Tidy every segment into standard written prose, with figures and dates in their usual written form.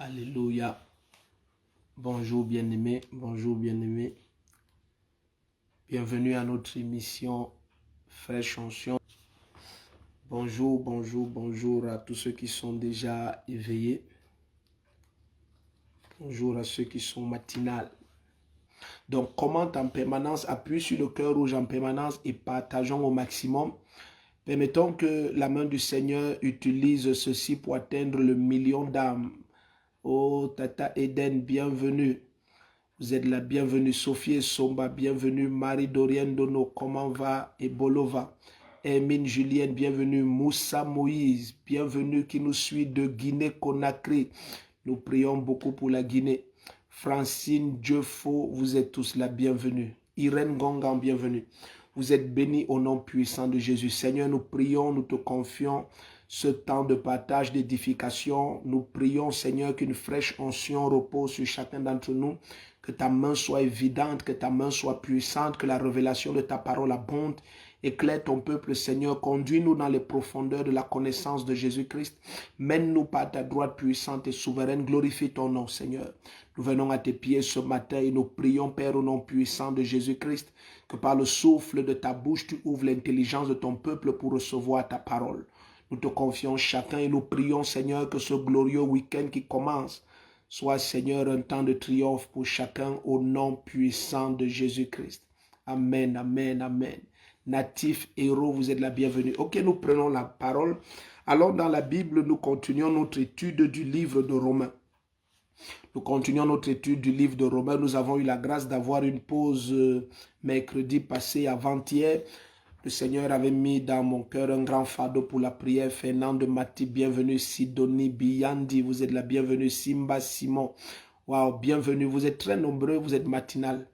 Alléluia. Bonjour bien-aimés, bonjour bien-aimés. Bienvenue à notre émission Fraîche Onction. Bonjour, bonjour, bonjour à tous ceux qui sont déjà éveillés. Bonjour à ceux qui sont matinales. Donc, commente en permanence, appuie sur le cœur rouge en permanence et partageons au maximum. Permettons que la main du Seigneur utilise ceci pour atteindre le million d'âmes. Oh, Tata Eden, bienvenue. Vous êtes la bienvenue. Sophie et Somba, bienvenue. Marie-Dorienne Dono, comment va? Ebolova. Hermine Julienne, bienvenue. Moussa Moïse, bienvenue qui nous suit de Guinée-Conakry. Nous prions beaucoup pour la Guinée. Francine Dieu-Faux, vous êtes tous la bienvenue. Irène Gongan, bienvenue. Vous êtes bénis au nom puissant de Jésus. Seigneur, nous prions, nous te confions ce temps de partage, d'édification. Nous prions, Seigneur, qu'une fraîche onction repose sur chacun d'entre nous. Que ta main soit évidente, que ta main soit puissante, que la révélation de ta parole abonde. Éclaire ton peuple, Seigneur. Conduis-nous dans les profondeurs de la connaissance de Jésus-Christ. Mène-nous par ta droite puissante et souveraine. Glorifie ton nom, Seigneur. Nous venons à tes pieds ce matin et nous prions, Père, au nom puissant de Jésus-Christ, que par le souffle de ta bouche, tu ouvres l'intelligence de ton peuple pour recevoir ta parole. Nous te confions chacun et nous prions, Seigneur, que ce glorieux week-end qui commence soit, Seigneur, un temps de triomphe pour chacun au nom puissant de Jésus-Christ. Amen, amen, amen. Natif, héros, vous êtes la bienvenue. Ok, nous prenons la parole. Alors, dans la Bible, nous continuons notre étude du livre de Romains. Nous continuons notre étude du livre de Romains. Nous avons eu la grâce d'avoir une pause mercredi passé, avant-hier. Le Seigneur avait mis dans mon cœur un grand fardeau pour la prière. Fernande Mati, bienvenue. Sidonie Biyandi, vous êtes la bienvenue. Simba Simon, wow, bienvenue. Vous êtes très nombreux, vous êtes matinal.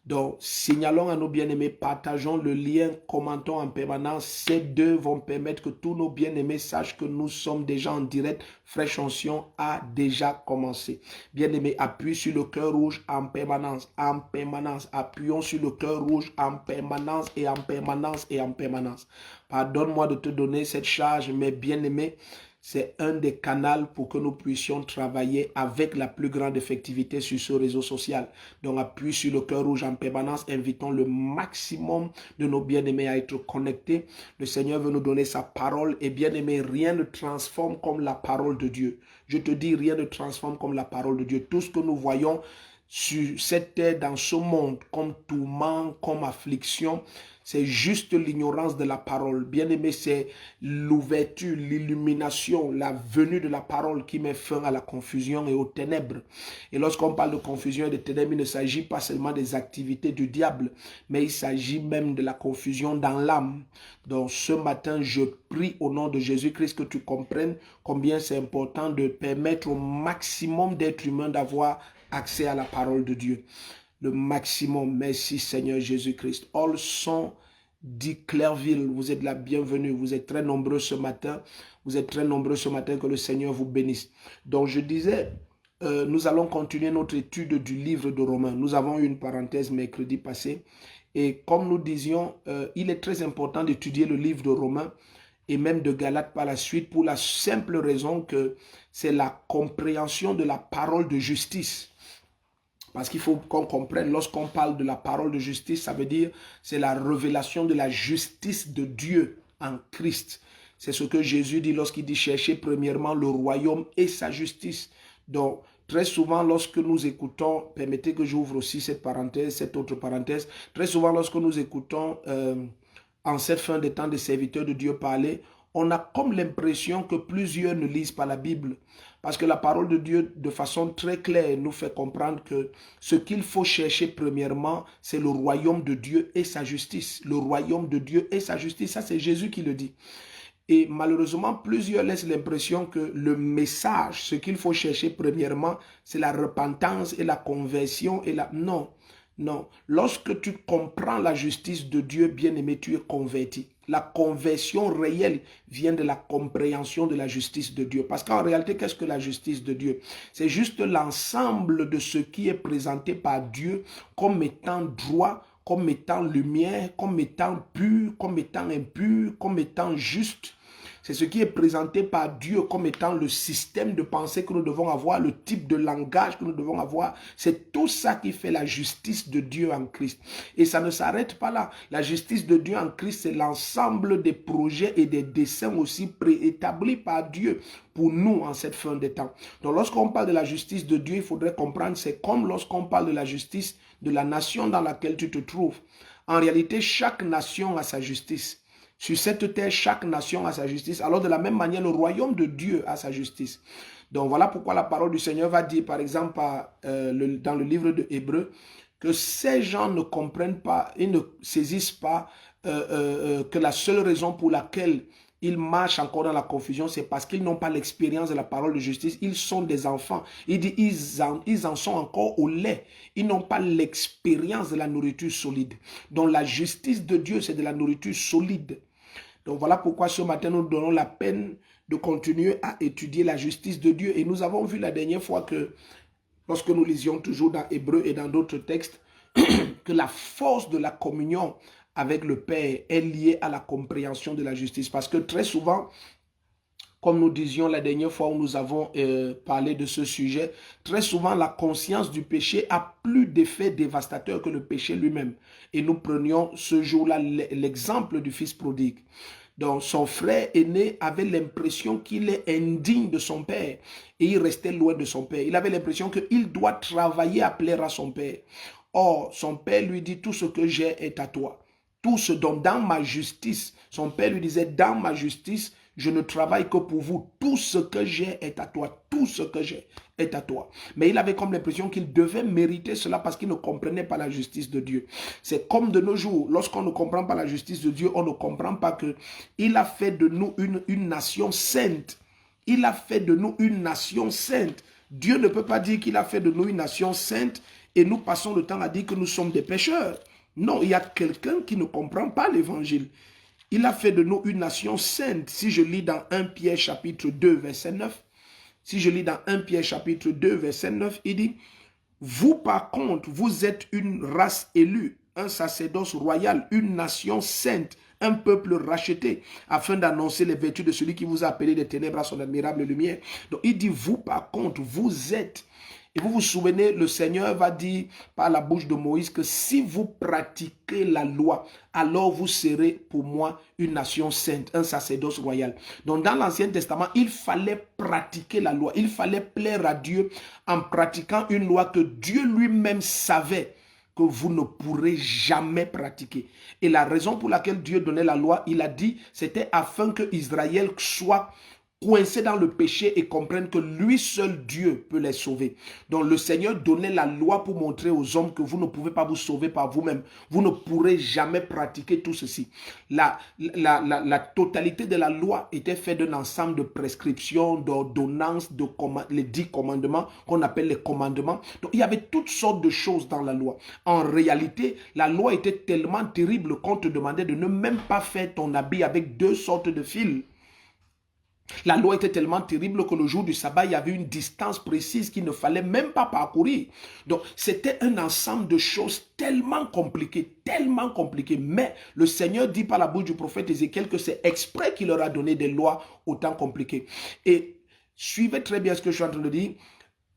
Donc, signalons à nos bien-aimés, partageons le lien, commentons en permanence. Ces deux vont permettre que tous nos bien-aimés sachent que nous sommes déjà en direct. Fraîche Onction a déjà commencé. Bien-aimés, appuie sur le cœur rouge en permanence, en permanence. Appuyons sur le cœur rouge en permanence et en permanence et en permanence. Pardonne-moi de te donner cette charge, mes bien-aimés. C'est un des canaux pour que nous puissions travailler avec la plus grande effectivité sur ce réseau social. Donc, appuie sur le cœur rouge en permanence. Invitons le maximum de nos bien-aimés à être connectés. Le Seigneur veut nous donner sa parole. Et bien-aimés, rien ne transforme comme la parole de Dieu. Je te dis, rien ne transforme comme la parole de Dieu. Tout ce que nous voyons sur cette terre, dans ce monde, comme tourment, comme affliction, c'est juste l'ignorance de la parole. Bien-aimé, c'est l'ouverture, l'illumination, la venue de la parole qui met fin à la confusion et aux ténèbres. Et lorsqu'on parle de confusion et de ténèbres, il ne s'agit pas seulement des activités du diable, mais il s'agit même de la confusion dans l'âme. Donc ce matin, je prie au nom de Jésus-Christ que tu comprennes combien c'est important de permettre au maximum d'êtres humains d'avoir accès à la parole de Dieu. Le maximum. Merci Seigneur Jésus-Christ. Olson dit Clairville, vous êtes la bienvenue. Vous êtes très nombreux ce matin. Vous êtes très nombreux ce matin. Que le Seigneur vous bénisse. Donc je disais, nous allons continuer notre étude du livre de Romains. Nous avons eu une parenthèse mercredi passé. Et comme nous disions, il est très important d'étudier le livre de Romains et même de Galates par la suite pour la simple raison que c'est la compréhension de la parole de justice. Parce qu'il faut qu'on comprenne, lorsqu'on parle de la parole de justice, ça veut dire c'est la révélation de la justice de Dieu en Christ. C'est ce que Jésus dit lorsqu'il dit chercher premièrement le royaume et sa justice. Donc, très souvent, lorsque nous écoutons, permettez que j'ouvre aussi cette parenthèse, cette autre parenthèse, très souvent lorsque nous écoutons en cette fin des temps des serviteurs de Dieu parler, on a comme l'impression que plusieurs ne lisent pas la Bible. Parce que la parole de Dieu, de façon très claire, nous fait comprendre que ce qu'il faut chercher premièrement, c'est le royaume de Dieu et sa justice. Le royaume de Dieu et sa justice, ça c'est Jésus qui le dit. Et malheureusement, plusieurs laissent l'impression que le message, ce qu'il faut chercher premièrement, c'est la repentance et la conversion et la... Non, non. Lorsque tu comprends la justice de Dieu, bien-aimé, tu es converti. La conversion réelle vient de la compréhension de la justice de Dieu. Parce qu'en réalité, qu'est-ce que la justice de Dieu? C'est juste l'ensemble de ce qui est présenté par Dieu comme étant droit, comme étant lumière, comme étant pur, comme étant impur, comme étant juste. C'est ce qui est présenté par Dieu comme étant le système de pensée que nous devons avoir, le type de langage que nous devons avoir. C'est tout ça qui fait la justice de Dieu en Christ. Et ça ne s'arrête pas là. La justice de Dieu en Christ, c'est l'ensemble des projets et des desseins aussi préétablis par Dieu pour nous en cette fin des temps. Donc lorsqu'on parle de la justice de Dieu, il faudrait comprendre, c'est comme lorsqu'on parle de la justice de la nation dans laquelle tu te trouves. En réalité, chaque nation a sa justice. Sur cette terre, chaque nation a sa justice. Alors de la même manière, le royaume de Dieu a sa justice. Donc voilà pourquoi la parole du Seigneur va dire, par exemple, dans le livre de Hébreux, que ces gens ne comprennent pas, ils ne saisissent pas que la seule raison pour laquelle ils marchent encore dans la confusion, c'est parce qu'ils n'ont pas l'expérience de la parole de justice. Ils sont des enfants. Il dit, ils en sont encore au lait. Ils n'ont pas l'expérience de la nourriture solide. Donc la justice de Dieu, c'est de la nourriture solide. Donc voilà pourquoi ce matin, nous donnons la peine de continuer à étudier la justice de Dieu. Et nous avons vu la dernière fois que, lorsque nous lisions toujours dans Hébreux et dans d'autres textes, que la force de la communion avec le Père est liée à la compréhension de la justice. Parce que très souvent, comme nous disions la dernière fois où nous avons parlé de ce sujet, très souvent la conscience du péché a plus d'effet dévastateur que le péché lui-même. Et nous prenions ce jour-là l'exemple du fils prodigue. Donc son frère aîné avait l'impression qu'il est indigne de son père et il restait loin de son père. Il avait l'impression qu'il doit travailler à plaire à son père. Or, son père lui dit, tout ce que j'ai est à toi. Tout ce dont dans ma justice, son père lui disait, dans ma justice, je ne travaille que pour vous. Tout ce que j'ai est à toi. Tout ce que j'ai est à toi. Mais il avait comme l'impression qu'il devait mériter cela parce qu'il ne comprenait pas la justice de Dieu. C'est comme de nos jours. Lorsqu'on ne comprend pas la justice de Dieu, on ne comprend pas qu'il a fait de nous une nation sainte. Il a fait de nous une nation sainte. Dieu ne peut pas dire qu'il a fait de nous une nation sainte et nous passons le temps à dire que nous sommes des pécheurs. Non, il y a quelqu'un qui ne comprend pas l'évangile. Il a fait de nous une nation sainte. Si je lis dans 1 Pierre chapitre 2, verset 9, si je lis dans 1 Pierre chapitre 2, verset 9, il dit, vous par contre, vous êtes une race élue, un sacerdoce royal, une nation sainte, un peuple racheté, afin d'annoncer les vertus de celui qui vous a appelé des ténèbres à son admirable lumière. Donc il dit, vous par contre, vous êtes. Et vous vous souvenez, le Seigneur va dire par la bouche de Moïse que si vous pratiquez la loi, alors vous serez pour moi une nation sainte, un sacerdoce royal. Donc dans l'Ancien Testament, il fallait pratiquer la loi. Il fallait plaire à Dieu en pratiquant une loi que Dieu lui-même savait que vous ne pourrez jamais pratiquer. Et la raison pour laquelle Dieu donnait la loi, il a dit, c'était afin que Israël soit coincés dans le péché et comprennent que lui seul Dieu peut les sauver. Donc le Seigneur donnait la loi pour montrer aux hommes que vous ne pouvez pas vous sauver par vous-même. Vous ne pourrez jamais pratiquer tout ceci. La totalité de la loi était faite d'un ensemble de prescriptions, d'ordonnances, les 10 commandements qu'on appelle les commandements. Donc il y avait toutes sortes de choses dans la loi. En réalité, la loi était tellement terrible qu'on te demandait de ne même pas faire ton habit avec 2 sortes de fils. La loi était tellement terrible que le jour du sabbat, il y avait une distance précise qu'il ne fallait même pas parcourir. Donc, c'était un ensemble de choses tellement compliquées. Mais le Seigneur dit par la bouche du prophète Ézéchiel que c'est exprès qu'il leur a donné des lois autant compliquées. Et suivez très bien ce que je suis en train de dire.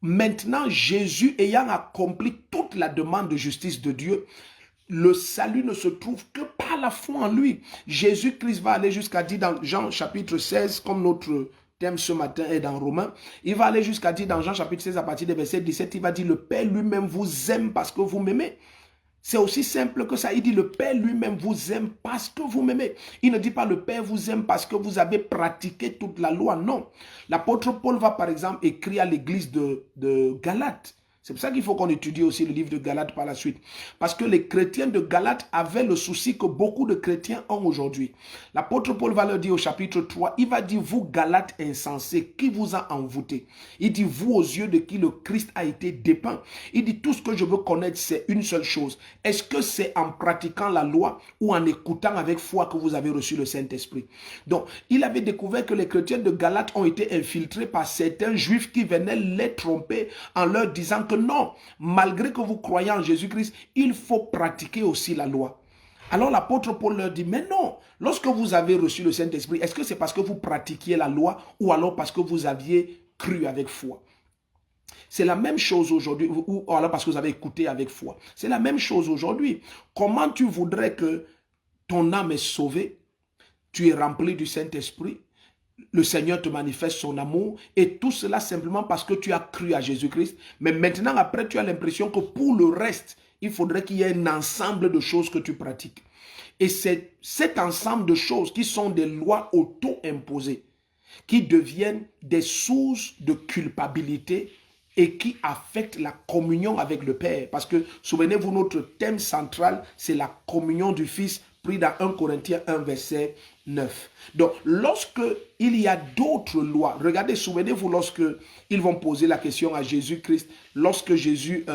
Maintenant, Jésus ayant accompli toute la demande de justice de Dieu, le salut ne se trouve que par la foi en lui. Jésus-Christ va aller jusqu'à dire dans Jean chapitre 16, comme notre thème ce matin est dans Romains, il va aller jusqu'à dire dans Jean chapitre 16 à partir du verset 17, il va dire le Père lui-même vous aime parce que vous m'aimez. C'est aussi simple que ça. Il dit le Père lui-même vous aime parce que vous m'aimez. Il ne dit pas le Père vous aime parce que vous avez pratiqué toute la loi. Non. L'apôtre Paul va par exemple écrire à l'église de Galates. C'est pour ça qu'il faut qu'on étudie aussi le livre de Galates par la suite. Parce que les chrétiens de Galates avaient le souci que beaucoup de chrétiens ont aujourd'hui. L'apôtre Paul va leur dire au chapitre 3, il va dire, vous Galates insensés, qui vous a envoûté? Il dit, vous aux yeux de qui le Christ a été dépeint. Il dit, tout ce que je veux connaître, c'est une seule chose. Est-ce que c'est en pratiquant la loi ou en écoutant avec foi que vous avez reçu le Saint-Esprit? Donc, il avait découvert que les chrétiens de Galates ont été infiltrés par certains juifs qui venaient les tromper en leur disant que non, malgré que vous croyez en Jésus-Christ, il faut pratiquer aussi la loi. Alors l'apôtre Paul leur dit, mais non, lorsque vous avez reçu le Saint-Esprit, est-ce que c'est parce que vous pratiquiez la loi ou alors parce que vous aviez cru avec foi? C'est la même chose aujourd'hui, ou alors parce que vous avez écouté avec foi. C'est la même chose aujourd'hui. Comment tu voudrais que ton âme est sauvée, tu es rempli du Saint-Esprit, le Seigneur te manifeste son amour, et tout cela simplement parce que tu as cru à Jésus-Christ. Mais maintenant, après, tu as l'impression que pour le reste, il faudrait qu'il y ait un ensemble de choses que tu pratiques. Et c'est cet ensemble de choses qui sont des lois auto-imposées, qui deviennent des sources de culpabilité et qui affectent la communion avec le Père. Parce que, souvenez-vous, notre thème central, c'est la communion du Fils, pris dans 1 Corinthiens 1, verset 9. Donc, lorsque il y a d'autres lois, regardez, souvenez-vous, lorsque ils vont poser la question à Jésus-Christ, lorsque Jésus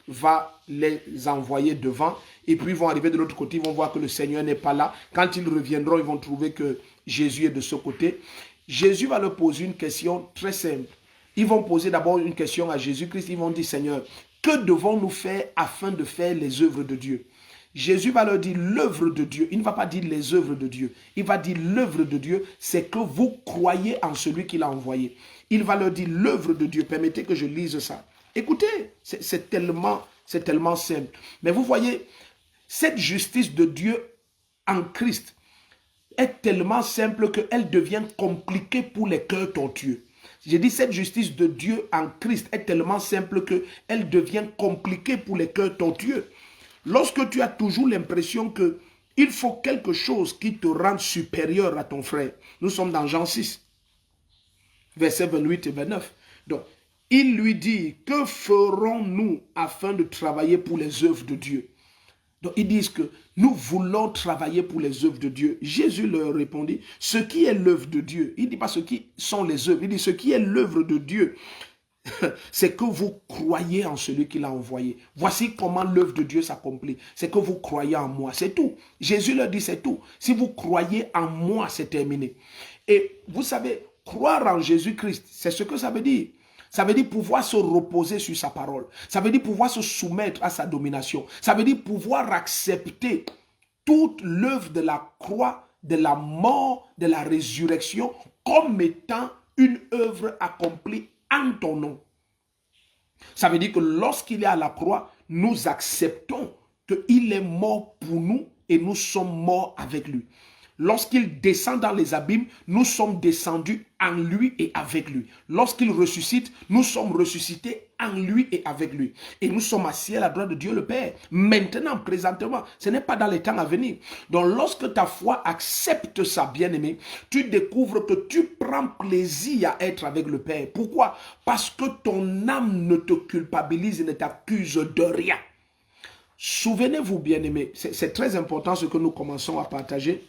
va les envoyer devant, et puis ils vont arriver de l'autre côté, ils vont voir que le Seigneur n'est pas là. Quand ils reviendront, ils vont trouver que Jésus est de ce côté. Jésus va leur poser une question très simple. Ils vont poser d'abord une question à Jésus-Christ. Ils vont dire, Seigneur, que devons-nous faire afin de faire les œuvres de Dieu? Jésus va leur dire l'œuvre de Dieu. Il ne va pas dire les œuvres de Dieu. Il va dire l'œuvre de Dieu, c'est que vous croyez en celui qui l'a envoyé. Il va leur dire l'œuvre de Dieu. Permettez que je lise ça. Écoutez, c'est tellement simple. Mais vous voyez, cette justice de Dieu en Christ est tellement simple qu'elle devient compliquée pour les cœurs tortueux. J'ai dit cette justice de Dieu en Christ est tellement simple qu'elle devient compliquée pour les cœurs tortueux. Lorsque tu as toujours l'impression qu'il faut quelque chose qui te rende supérieur à ton frère. Nous sommes dans Jean 6, versets 28 et 29. Donc, il lui dit, que ferons-nous afin de travailler pour les œuvres de Dieu? Donc, ils disent que nous voulons travailler pour les œuvres de Dieu. Jésus leur répondit, ce qui est l'œuvre de Dieu, il ne dit pas ce qui sont les œuvres, il dit ce qui est l'œuvre de Dieu, c'est que vous croyez en celui qui l'a envoyé. Voici comment l'œuvre de Dieu s'accomplit. C'est que vous croyez en moi, c'est tout. Jésus leur dit, c'est tout. Si vous croyez en moi, c'est terminé. Et vous savez, croire en Jésus-Christ, c'est ce que ça veut dire. Ça veut dire pouvoir se reposer sur sa parole. Ça veut dire pouvoir se soumettre à sa domination. Ça veut dire pouvoir accepter toute l'œuvre de la croix, de la mort, de la résurrection, comme étant une œuvre accomplie en ton nom. Ça veut dire que lorsqu'il est à la croix, nous acceptons qu'il est mort pour nous et nous sommes morts avec lui. Lorsqu'il descend dans les abîmes, nous sommes descendus en lui et avec lui. Lorsqu'il ressuscite, nous sommes ressuscités en lui et avec lui. Et nous sommes assis à la droite de Dieu le Père. Maintenant, présentement, ce n'est pas dans les temps à venir. Donc lorsque ta foi accepte ça, bien-aimé, tu découvres que tu prends plaisir à être avec le Père. Pourquoi? Parce que ton âme ne te culpabilise et ne t'accuse de rien. Souvenez-vous, bien-aimé, c'est très important ce que nous commençons à partager.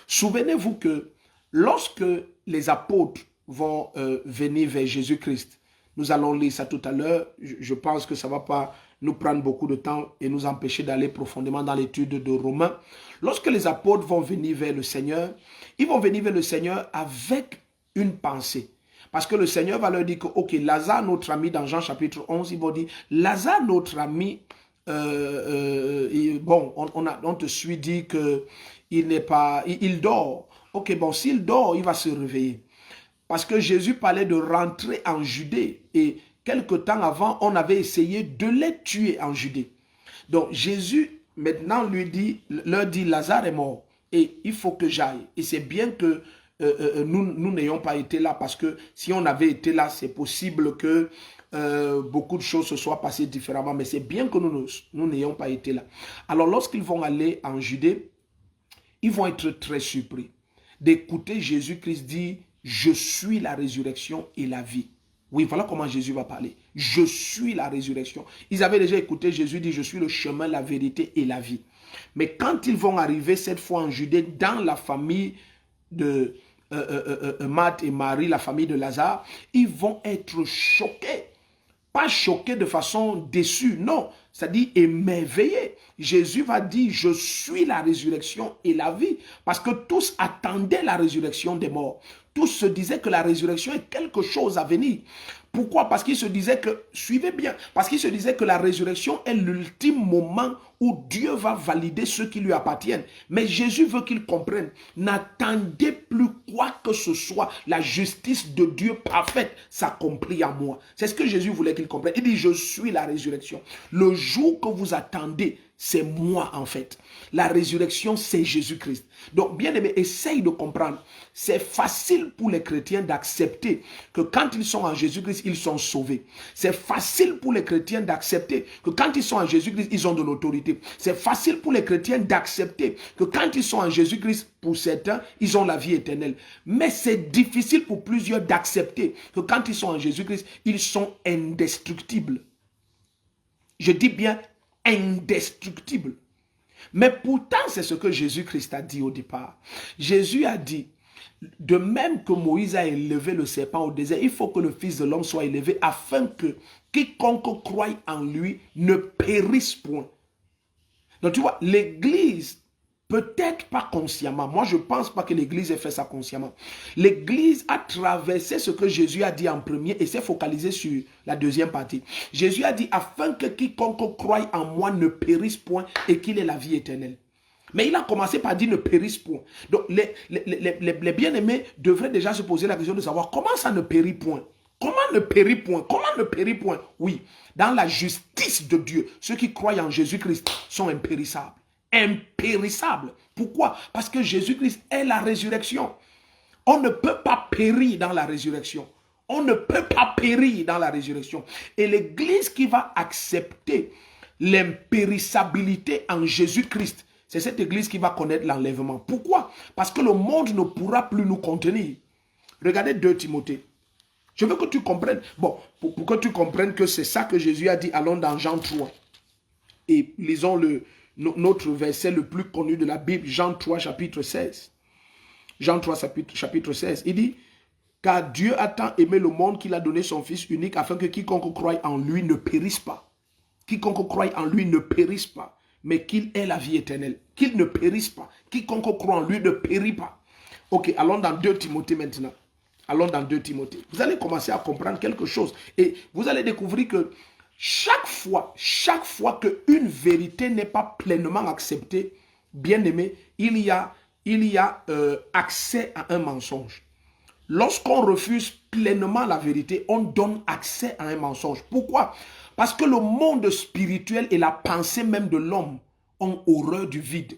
Souvenez-vous que lorsque les apôtres vont venir vers Jésus-Christ, nous allons lire ça tout à l'heure, je pense que ça ne va pas nous prendre beaucoup de temps et nous empêcher d'aller profondément dans l'étude de Romains. Lorsque les apôtres vont venir vers le Seigneur, ils vont venir vers le Seigneur avec une pensée. Parce que le Seigneur va leur dire que, ok, Lazare, notre ami, dans Jean chapitre 11, il va dire, Lazare, notre ami, bon, on te suit dit que il n'est pas, il dort. Ok, bon, s'il dort, il va se réveiller. Parce que Jésus parlait de rentrer en Judée. Et quelque temps avant, on avait essayé de les tuer en Judée. Donc Jésus, maintenant, leur dit, Lazare est mort. Et il faut que j'aille. Et c'est bien que nous n'ayons pas été là. Parce que si on avait été là, c'est possible que beaucoup de choses se soient passées différemment. Mais c'est bien que nous n'ayons pas été là. Alors lorsqu'ils vont aller en Judée, ils vont être très surpris d'écouter Jésus-Christ dire « Je suis la résurrection et la vie ». Oui, voilà comment Jésus va parler. « Je suis la résurrection ». Ils avaient déjà écouté Jésus dire « Je suis le chemin, la vérité et la vie ». Mais quand ils vont arriver cette fois en Judée, dans la famille de Marthe et Marie, la famille de Lazare, ils vont être choqués. Pas choqués de façon déçue, non. C'est-à-dire émerveillés. Jésus va dire, je suis la résurrection et la vie. Parce que tous attendaient la résurrection des morts. Tous se disaient que la résurrection est quelque chose à venir. Pourquoi? Parce qu'ils se disaient que, suivez bien, parce qu'ils se disaient que la résurrection est l'ultime moment où Dieu va valider ceux qui lui appartiennent. Mais Jésus veut qu'ils comprennent. N'attendez plus quoi que ce soit. La justice de Dieu parfaite s'accomplit en moi. C'est ce que Jésus voulait qu'ils comprennent. Il dit, je suis la résurrection. Le jour que vous attendez, c'est moi en fait. La résurrection, c'est Jésus-Christ. Donc, bien aimé, essaye de comprendre. C'est facile pour les chrétiens d'accepter que quand ils sont en Jésus-Christ, ils sont sauvés. C'est facile pour les chrétiens d'accepter que quand ils sont en Jésus-Christ, ils ont de l'autorité. C'est facile pour les chrétiens d'accepter que quand ils sont en Jésus-Christ, pour certains, ils ont la vie éternelle. Mais c'est difficile pour plusieurs d'accepter que quand ils sont en Jésus-Christ, ils sont indestructibles. Je dis bien indestructible. Mais pourtant, c'est ce que Jésus-Christ a dit au départ. Jésus a dit, de même que Moïse a élevé le serpent au désert, il faut que le Fils de l'homme soit élevé afin que quiconque croie en lui ne périsse point. Donc tu vois, l'Église, peut-être pas consciemment, moi je ne pense pas que l'Église ait fait ça consciemment. L'Église a traversé ce que Jésus a dit en premier et s'est focalisé sur la deuxième partie. Jésus a dit, afin que quiconque croie en moi ne périsse point et qu'il ait la vie éternelle. Mais il a commencé par dire ne périsse point. Donc les bien-aimés devraient déjà se poser la question de savoir comment ça ne périt point. Comment ne périt point? Comment ne périt point? Oui, dans la justice de Dieu, ceux qui croient en Jésus-Christ sont impérissables. Impérissable. Pourquoi? Parce que Jésus-Christ est la résurrection. On ne peut pas périr dans la résurrection. On ne peut pas périr dans la résurrection. Et l'Église qui va accepter l'impérissabilité en Jésus-Christ, c'est cette Église qui va connaître l'enlèvement. Pourquoi? Parce que le monde ne pourra plus nous contenir. Regardez 2 Timothée. Je veux que tu comprennes. Bon, pour que tu comprennes que c'est ça que Jésus a dit, allons dans Jean 3. Et lisons notre verset le plus connu de la Bible, Jean 3, chapitre 16. Jean 3, chapitre 16. Il dit, car Dieu a tant aimé le monde qu'il a donné son Fils unique afin que quiconque croie en lui ne périsse pas. Quiconque croie en lui ne périsse pas, mais qu'il ait la vie éternelle. Qu'il ne périsse pas. Quiconque croit en lui ne périt pas. Ok, allons dans 2 Timothée maintenant. Allons dans 2 Timothée. Vous allez commencer à comprendre quelque chose. Et vous allez découvrir que chaque fois qu'une vérité n'est pas pleinement acceptée, bien aimé, il y a accès à un mensonge. Lorsqu'on refuse pleinement la vérité, on donne accès à un mensonge. Pourquoi? Parce que le monde spirituel et la pensée même de l'homme ont horreur du vide.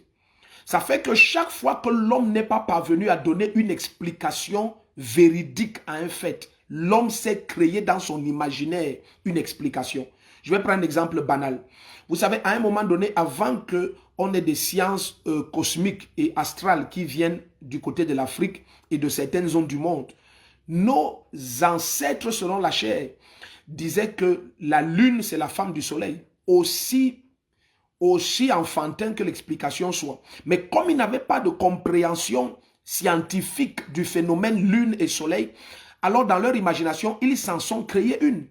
Ça fait que chaque fois que l'homme n'est pas parvenu à donner une explication véridique à un fait, l'homme s'est créé dans son imaginaire une explication. Je vais prendre un exemple banal. Vous savez, à un moment donné, avant qu'on ait des sciences cosmiques et astrales qui viennent du côté de l'Afrique et de certaines zones du monde, nos ancêtres, selon la chair, disaient que la lune, c'est la femme du soleil. Aussi enfantin que l'explication soit. Mais comme ils n'avaient pas de compréhension scientifique du phénomène lune et soleil, alors dans leur imagination, ils s'en sont créés une.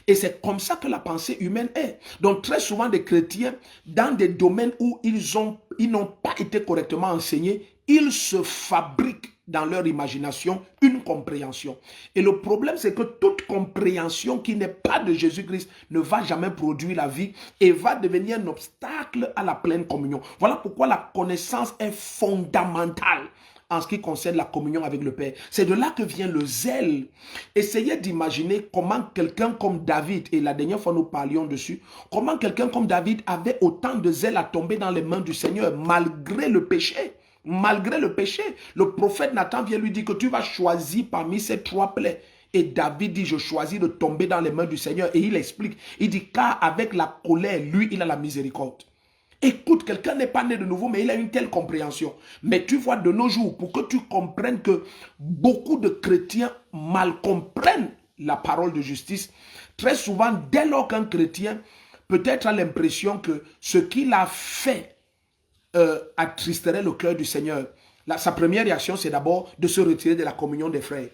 Et c'est comme ça que la pensée humaine est. Donc très souvent des chrétiens, dans des domaines où ils n'ont pas été correctement enseignés, ils se fabriquent dans leur imagination une compréhension. Et le problème, c'est que toute compréhension qui n'est pas de Jésus-Christ ne va jamais produire la vie et va devenir un obstacle à la pleine communion. Voilà pourquoi la connaissance est fondamentale en ce qui concerne la communion avec le Père. C'est de là que vient le zèle. Essayez d'imaginer comment quelqu'un comme David, et la dernière fois nous parlions dessus, comment quelqu'un comme David avait autant de zèle à tomber dans les mains du Seigneur malgré le péché. Malgré le péché, le prophète Nathan vient lui dire que tu vas choisir parmi ces 3 plaies. Et David dit, je choisis de tomber dans les mains du Seigneur. Et il explique, il dit, car avec la colère, lui, il a la miséricorde. Écoute, quelqu'un n'est pas né de nouveau, mais il a une telle compréhension. Mais tu vois, de nos jours, pour que tu comprennes que beaucoup de chrétiens mal comprennent la parole de justice, très souvent, dès lors qu'un chrétien peut-être a l'impression que ce qu'il a fait attristerait le cœur du Seigneur. Sa première réaction, c'est d'abord de se retirer de la communion des frères.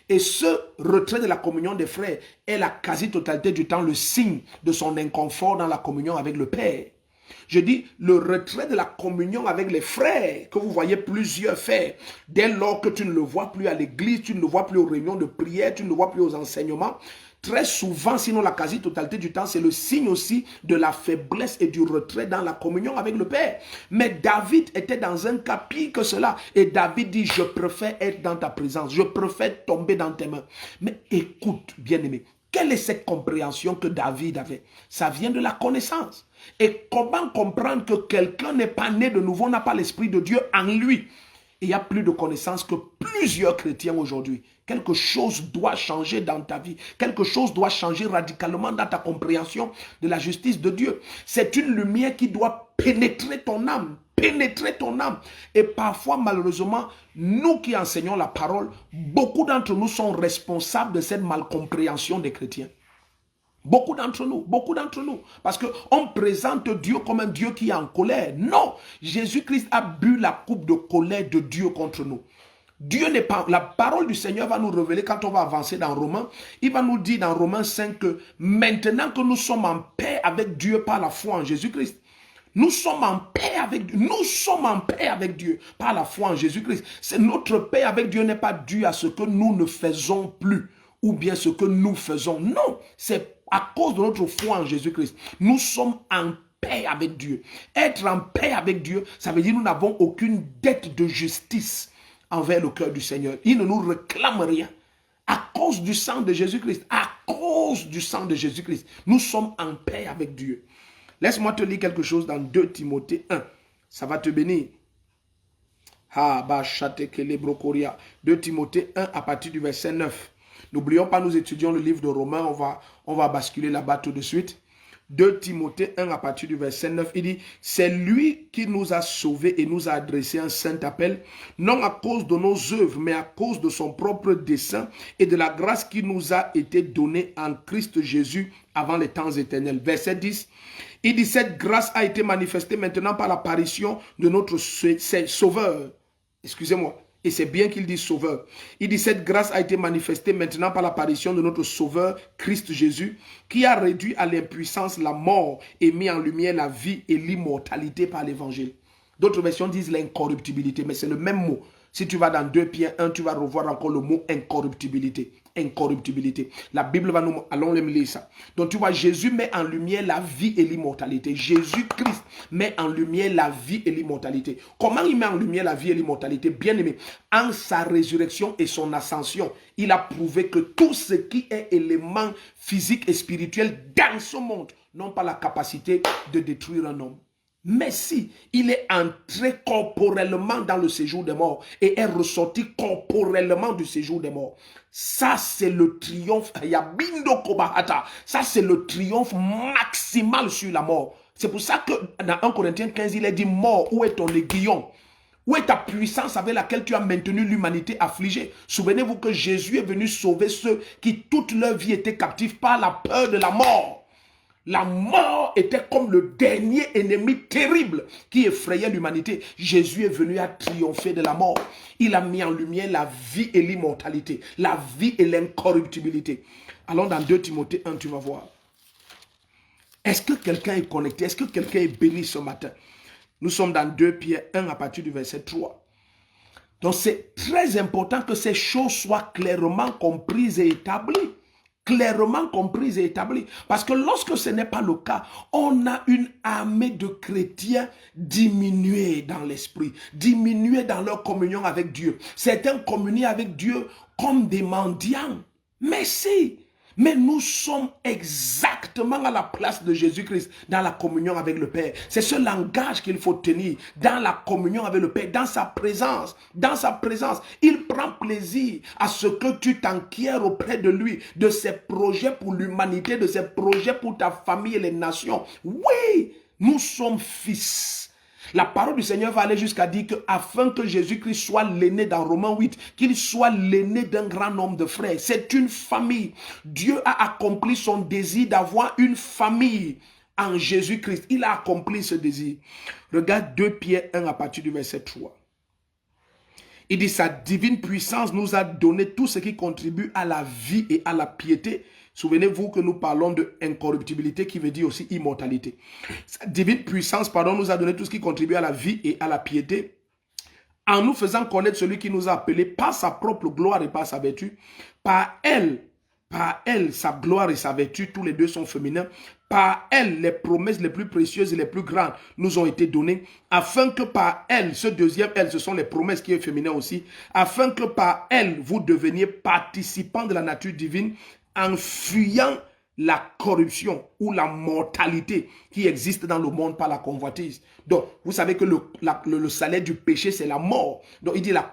Et ce retrait de la communion des frères est la quasi-totalité du temps le signe de son inconfort dans la communion avec le Père. Je dis le retrait de la communion avec les frères que vous voyez plusieurs faire. Dès lors que tu ne le vois plus à l'église, tu ne le vois plus aux réunions de prière, tu ne le vois plus aux enseignements, très souvent, sinon la quasi-totalité du temps, c'est le signe aussi de la faiblesse et du retrait dans la communion avec le Père. Mais David était dans un cas pire que cela. Et David dit, je préfère être dans ta présence, je préfère tomber dans tes mains. Mais écoute, bien-aimé, quelle est cette compréhension que David avait? Ça vient de la connaissance. Et comment comprendre que quelqu'un n'est pas né de nouveau, n'a pas l'Esprit de Dieu en lui? Il y a plus de connaissances que plusieurs chrétiens aujourd'hui. Quelque chose doit changer dans ta vie. Quelque chose doit changer radicalement dans ta compréhension de la justice de Dieu. C'est une lumière qui doit pénétrer ton âme. Pénétrer ton âme. Et parfois, malheureusement, nous qui enseignons la parole, beaucoup d'entre nous sont responsables de cette malcompréhension des chrétiens. Beaucoup d'entre nous. Parce qu'on présente Dieu comme un Dieu qui est en colère. Non, Jésus-Christ a bu la coupe de colère de Dieu contre nous. Dieu n'est pas... La parole du Seigneur va nous révéler quand on va avancer dans Romains. Il va nous dire dans Romains 5 que maintenant que nous sommes en paix avec Dieu par la foi en Jésus-Christ, nous sommes en paix avec Dieu. Nous sommes en paix avec Dieu par la foi en Jésus-Christ. Notre paix avec Dieu n'est pas due à ce que nous ne faisons plus ou bien ce que nous faisons. Non, c'est à cause de notre foi en Jésus-Christ. Nous sommes en paix avec Dieu. Être en paix avec Dieu, ça veut dire que nous n'avons aucune dette de justice envers le cœur du Seigneur. Il ne nous réclame rien. À cause du sang de Jésus-Christ. À cause du sang de Jésus-Christ. Nous sommes en paix avec Dieu. Laisse-moi te lire quelque chose dans 2 Timothée 1. Ça va te bénir. 2 Timothée 1 à partir du verset 9. N'oublions pas, nous étudions le livre de Romains. On va basculer là-bas tout de suite. 2 Timothée 1 à partir du verset 9, il dit, c'est lui qui nous a sauvés et nous a adressé un saint appel, non à cause de nos œuvres, mais à cause de son propre dessein et de la grâce qui nous a été donnée en Christ Jésus avant les temps éternels. Verset 10, il dit, cette grâce a été manifestée maintenant par l'apparition de notre Sauveur. Excusez-moi. Et c'est bien qu'il dit sauveur. Il dit cette grâce a été manifestée maintenant par l'apparition de notre sauveur Christ Jésus, qui a réduit à l'impuissance la mort et mis en lumière la vie et l'immortalité par l'évangile. D'autres versions disent l'incorruptibilité, mais c'est le même mot. Si tu vas dans 2 Pierre 1, tu vas revoir encore le mot incorruptibilité. Incorruptibilité. La Bible va nous... Allons le lire ça. Donc tu vois, Jésus met en lumière la vie et l'immortalité. Jésus-Christ met en lumière la vie et l'immortalité. Comment il met en lumière la vie et l'immortalité? Bien aimé, en sa résurrection et son ascension, il a prouvé que tout ce qui est élément physique et spirituel dans ce monde n'ont pas la capacité de détruire un homme. Mais si il est entré corporellement dans le séjour des morts et est ressorti corporellement du séjour des morts, ça c'est le triomphe, ça c'est le triomphe maximal sur la mort. C'est pour ça que dans 1 Corinthiens 15, il est dit, mort, où est ton aiguillon? Où est ta puissance avec laquelle tu as maintenu l'humanité affligée? Souvenez-vous que Jésus est venu sauver ceux qui toute leur vie étaient captifs par la peur de la mort. La mort était comme le dernier ennemi terrible qui effrayait l'humanité. Jésus est venu à triompher de la mort. Il a mis en lumière la vie et l'immortalité, la vie et l'incorruptibilité. Allons dans 2 Timothée 1, tu vas voir. Est-ce que quelqu'un est connecté? Est-ce que quelqu'un est béni ce matin? Nous sommes dans 2 Pierre 1 à partir du verset 3. Donc c'est très important que ces choses soient clairement comprises et établies. Clairement comprise et établie. Parce que lorsque ce n'est pas le cas, on a une armée de chrétiens diminués dans l'esprit, diminués dans leur communion avec Dieu. Certains communient avec Dieu comme des mendiants. Mais si, mais nous sommes exactement à la place de Jésus-Christ dans la communion avec le Père. C'est ce langage qu'il faut tenir dans la communion avec le Père, dans sa présence. Dans sa présence, il prend plaisir à ce que tu t'enquières auprès de lui, de ses projets pour l'humanité, de ses projets pour ta famille et les nations. Oui, nous sommes fils. La parole du Seigneur va aller jusqu'à dire que afin que Jésus-Christ soit l'aîné dans Romains 8, qu'il soit l'aîné d'un grand nombre de frères. C'est une famille. Dieu a accompli son désir d'avoir une famille en Jésus-Christ. Il a accompli ce désir. Regarde 2 Pierre 1 à partir du verset 3. Il dit, sa divine puissance nous a donné tout ce qui contribue à la vie et à la piété. Souvenez-vous que nous parlons de incorruptibilité qui veut dire aussi immortalité. Sa divine puissance, nous a donné tout ce qui contribue à la vie et à la piété, en nous faisant connaître celui qui nous a appelés par sa propre gloire et par sa vertu. Par elle, Par elle, sa gloire et sa vertu, tous les deux sont féminins. Par elle, les promesses les plus précieuses et les plus grandes nous ont été données, afin que par elle, ce deuxième elle, ce sont les promesses qui est féminin aussi, afin que par elle, vous deveniez participants de la nature divine, en fuyant la corruption ou la mortalité qui existe dans le monde par la convoitise. Donc, vous savez que le salaire du péché, c'est la mort. Donc, il dit la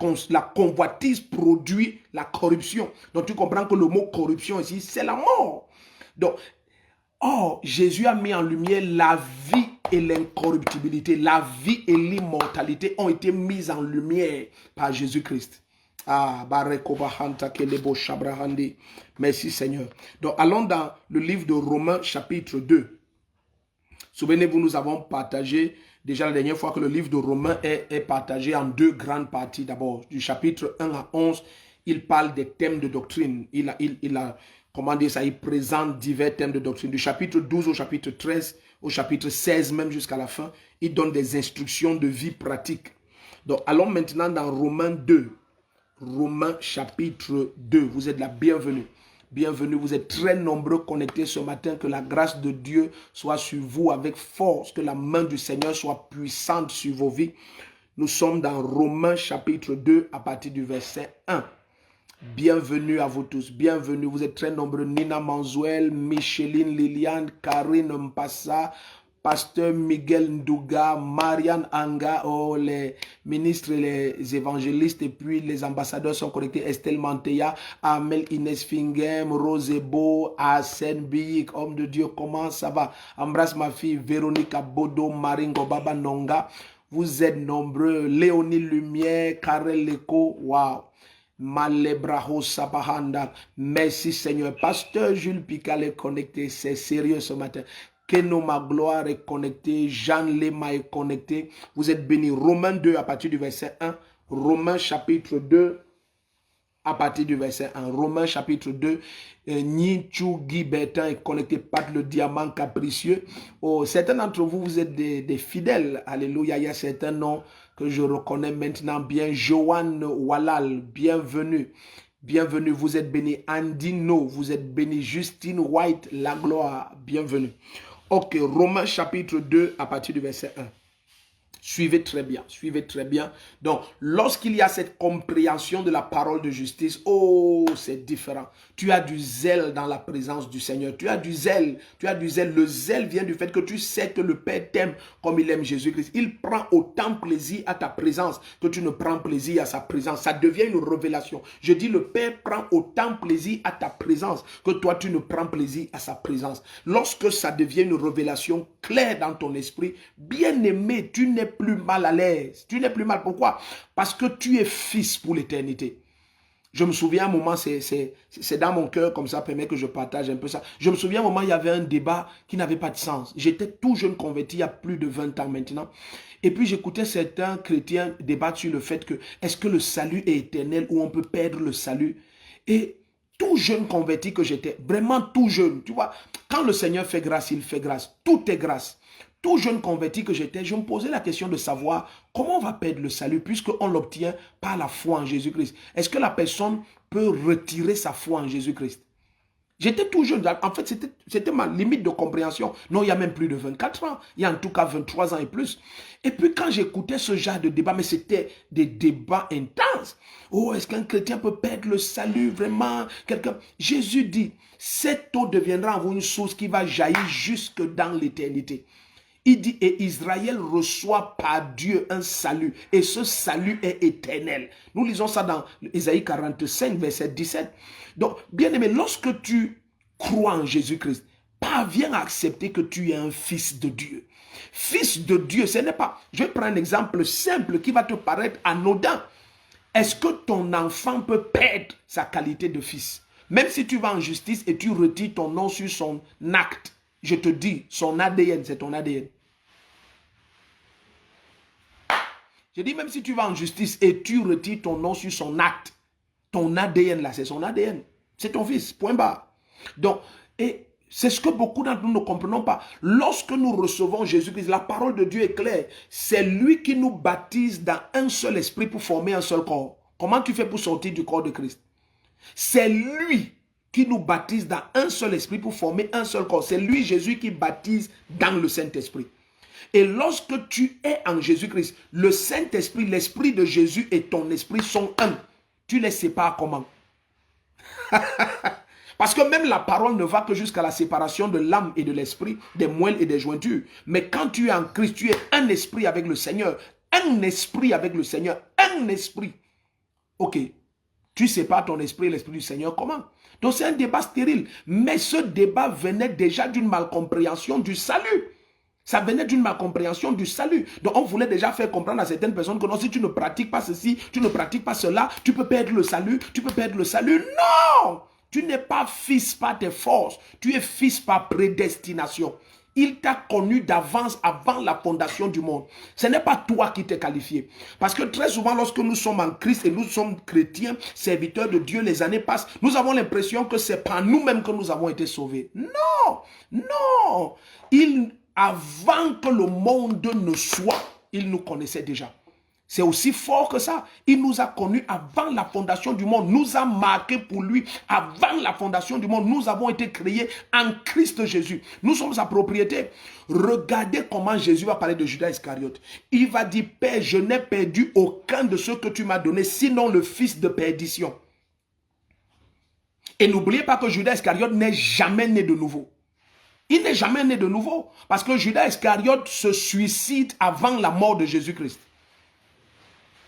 convoitise produit la corruption. Donc, tu comprends que le mot corruption ici, c'est la mort. Donc, Jésus a mis en lumière la vie et l'incorruptibilité. La vie et l'immortalité ont été mises en lumière par Jésus-Christ. Merci Seigneur. Donc allons dans le livre de Romains chapitre 2. Souvenez-vous, nous avons partagé déjà la dernière fois que le livre de Romains est partagé en deux grandes parties. D'abord, du chapitre 1 à 11, il parle des thèmes de doctrine. Il a comment dire ça, il présente divers thèmes de doctrine. Du chapitre 12 au chapitre 13, au chapitre 16 même jusqu'à la fin, il donne des instructions de vie pratique. Donc allons maintenant dans Romains 2. Romains chapitre 2, vous êtes la bienvenue. Bienvenue, vous êtes très nombreux connectés ce matin. Que la grâce de Dieu soit sur vous avec force. Que la main du Seigneur soit puissante sur vos vies. Nous sommes dans Romains chapitre 2 à partir du verset 1. Bienvenue à vous tous, bienvenue. Vous êtes très nombreux. Nina Manzuel, Micheline, Liliane, Karine Mpassa, Pasteur Miguel Ndouga, Marianne Anga, les ministres et les évangélistes et puis les ambassadeurs sont connectés. Estelle Manteya, Amel Inès Fingem, Rosebo, Asen Bik, homme de Dieu, comment ça va? Embrasse ma fille Véronique Bodo, Maringo Baba Nonga. Vous êtes nombreux. Léonie Lumière, Karel Leko, waouh. Malebraho Sapahanda. Merci Seigneur. Pasteur Jules Pical est connecté. C'est sérieux ce matin. Keno Magloire est connecté. Jean Lema est connecté. Vous êtes bénis. Romains 2 à partir du verset 1. Romains chapitre 2 à partir du verset 1. Romains chapitre 2. Nichu Guy Bertin est connecté. Pat le diamant capricieux. Oh, certains d'entre vous, vous êtes des fidèles. Alléluia. Il y a certains noms que je reconnais maintenant bien. Joanne Walal, bienvenue. Bienvenue, vous êtes béni. Andino, vous êtes béni. Justine White, la gloire, bienvenue. Ok, Romains chapitre 2 à partir du verset 1. Suivez très bien, suivez très bien. Donc, lorsqu'il y a cette compréhension de la parole de justice, oh, c'est différent. Tu as du zèle dans la présence du Seigneur. Tu as du zèle, tu as du zèle. Le zèle vient du fait que tu sais que le Père t'aime comme il aime Jésus-Christ. Il prend autant plaisir à ta présence que tu ne prends plaisir à sa présence. Ça devient une révélation. Je dis, le Père prend autant plaisir à ta présence que toi, tu ne prends plaisir à sa présence. Lorsque ça devient une révélation claire dans ton esprit, bien-aimé, tu n'es plus mal à l'aise. Tu n'es plus mal. Pourquoi? Parce que tu es fils pour l'éternité. Je me souviens un moment, c'est dans mon cœur comme ça, permet que je partage un peu ça. Je me souviens un moment, il y avait un débat qui n'avait pas de sens. J'étais tout jeune converti il y a plus de 20 ans maintenant. Et puis j'écoutais certains chrétiens débattre sur le fait que est-ce que le salut est éternel ou on peut perdre le salut? Et tout jeune converti que j'étais, vraiment tout jeune, tu vois, quand le Seigneur fait grâce, il fait grâce. Tout est grâce. Tout jeune converti que j'étais, je me posais la question de savoir comment on va perdre le salut puisqu'on l'obtient par la foi en Jésus-Christ. Est-ce que la personne peut retirer sa foi en Jésus-Christ? J'étais tout jeune. En fait, c'était ma limite de compréhension. Non, il y a même plus de 24 ans. Il y a en tout cas 23 ans et plus. Et puis quand j'écoutais ce genre de débat, mais c'était des débats intenses. Oh, est-ce qu'un chrétien peut perdre le salut vraiment? Jésus dit, cette eau deviendra en vous une source qui va jaillir jusque dans l'éternité. Il dit, et Israël reçoit par Dieu un salut. Et ce salut est éternel. Nous lisons ça dans Ésaïe 45, verset 17. Donc, bien aimé, lorsque tu crois en Jésus-Christ, parviens à accepter que tu es un fils de Dieu. Fils de Dieu, ce n'est pas... Je vais prendre un exemple simple qui va te paraître anodin. Est-ce que ton enfant peut perdre sa qualité de fils? Même si tu vas en justice et tu retires ton nom sur son acte, je te dis, son ADN, c'est ton ADN. Je dis, même si tu vas en justice et tu retires ton nom sur son acte, ton ADN là, c'est son ADN. C'est ton fils, point barre. Donc, et c'est ce que beaucoup d'entre nous ne comprenons pas. Lorsque nous recevons Jésus-Christ, la parole de Dieu est claire. C'est lui qui nous baptise dans un seul esprit pour former un seul corps. Comment tu fais pour sortir du corps de Christ? C'est lui qui nous baptise dans un seul esprit pour former un seul corps. C'est lui, Jésus, qui baptise dans le Saint-Esprit. Et lorsque tu es en Jésus-Christ, le Saint-Esprit, l'Esprit de Jésus et ton esprit sont un. Tu les sépares comment? Parce que même la parole ne va que jusqu'à la séparation de l'âme et de l'esprit, des moelles et des jointures. Mais quand tu es en Christ, tu es un esprit avec le Seigneur. Un esprit avec le Seigneur. Un esprit. Ok. Tu sépares ton esprit et l'esprit du Seigneur comment? Donc c'est un débat stérile. Mais ce débat venait déjà d'une malcompréhension du salut. Ça venait d'une malcompréhension du salut. Donc on voulait déjà faire comprendre à certaines personnes que non, si tu ne pratiques pas ceci, tu ne pratiques pas cela, tu peux perdre le salut, tu peux perdre le salut. Non! Tu n'es pas fils par tes forces, tu es fils par prédestination. Il t'a connu d'avance avant la fondation du monde. Ce n'est pas toi qui t'es qualifié. Parce que très souvent, lorsque nous sommes en Christ et nous sommes chrétiens, serviteurs de Dieu, les années passent, nous avons l'impression que c'est par nous-mêmes que nous avons été sauvés. Non! Non! Avant que le monde ne soit, il nous connaissait déjà. C'est aussi fort que ça. Il nous a connus avant la fondation du monde. Nous a marqués pour lui avant la fondation du monde. Nous avons été créés en Christ Jésus. Nous sommes sa propriété. Regardez comment Jésus va parler de Judas Iscariote. Il va dire, Père, je n'ai perdu aucun de ceux que tu m'as donnés, sinon le fils de perdition. Et n'oubliez pas que Judas Iscariote n'est jamais né de nouveau. Il n'est jamais né de nouveau. Parce que Judas Iscariote se suicide avant la mort de Jésus-Christ.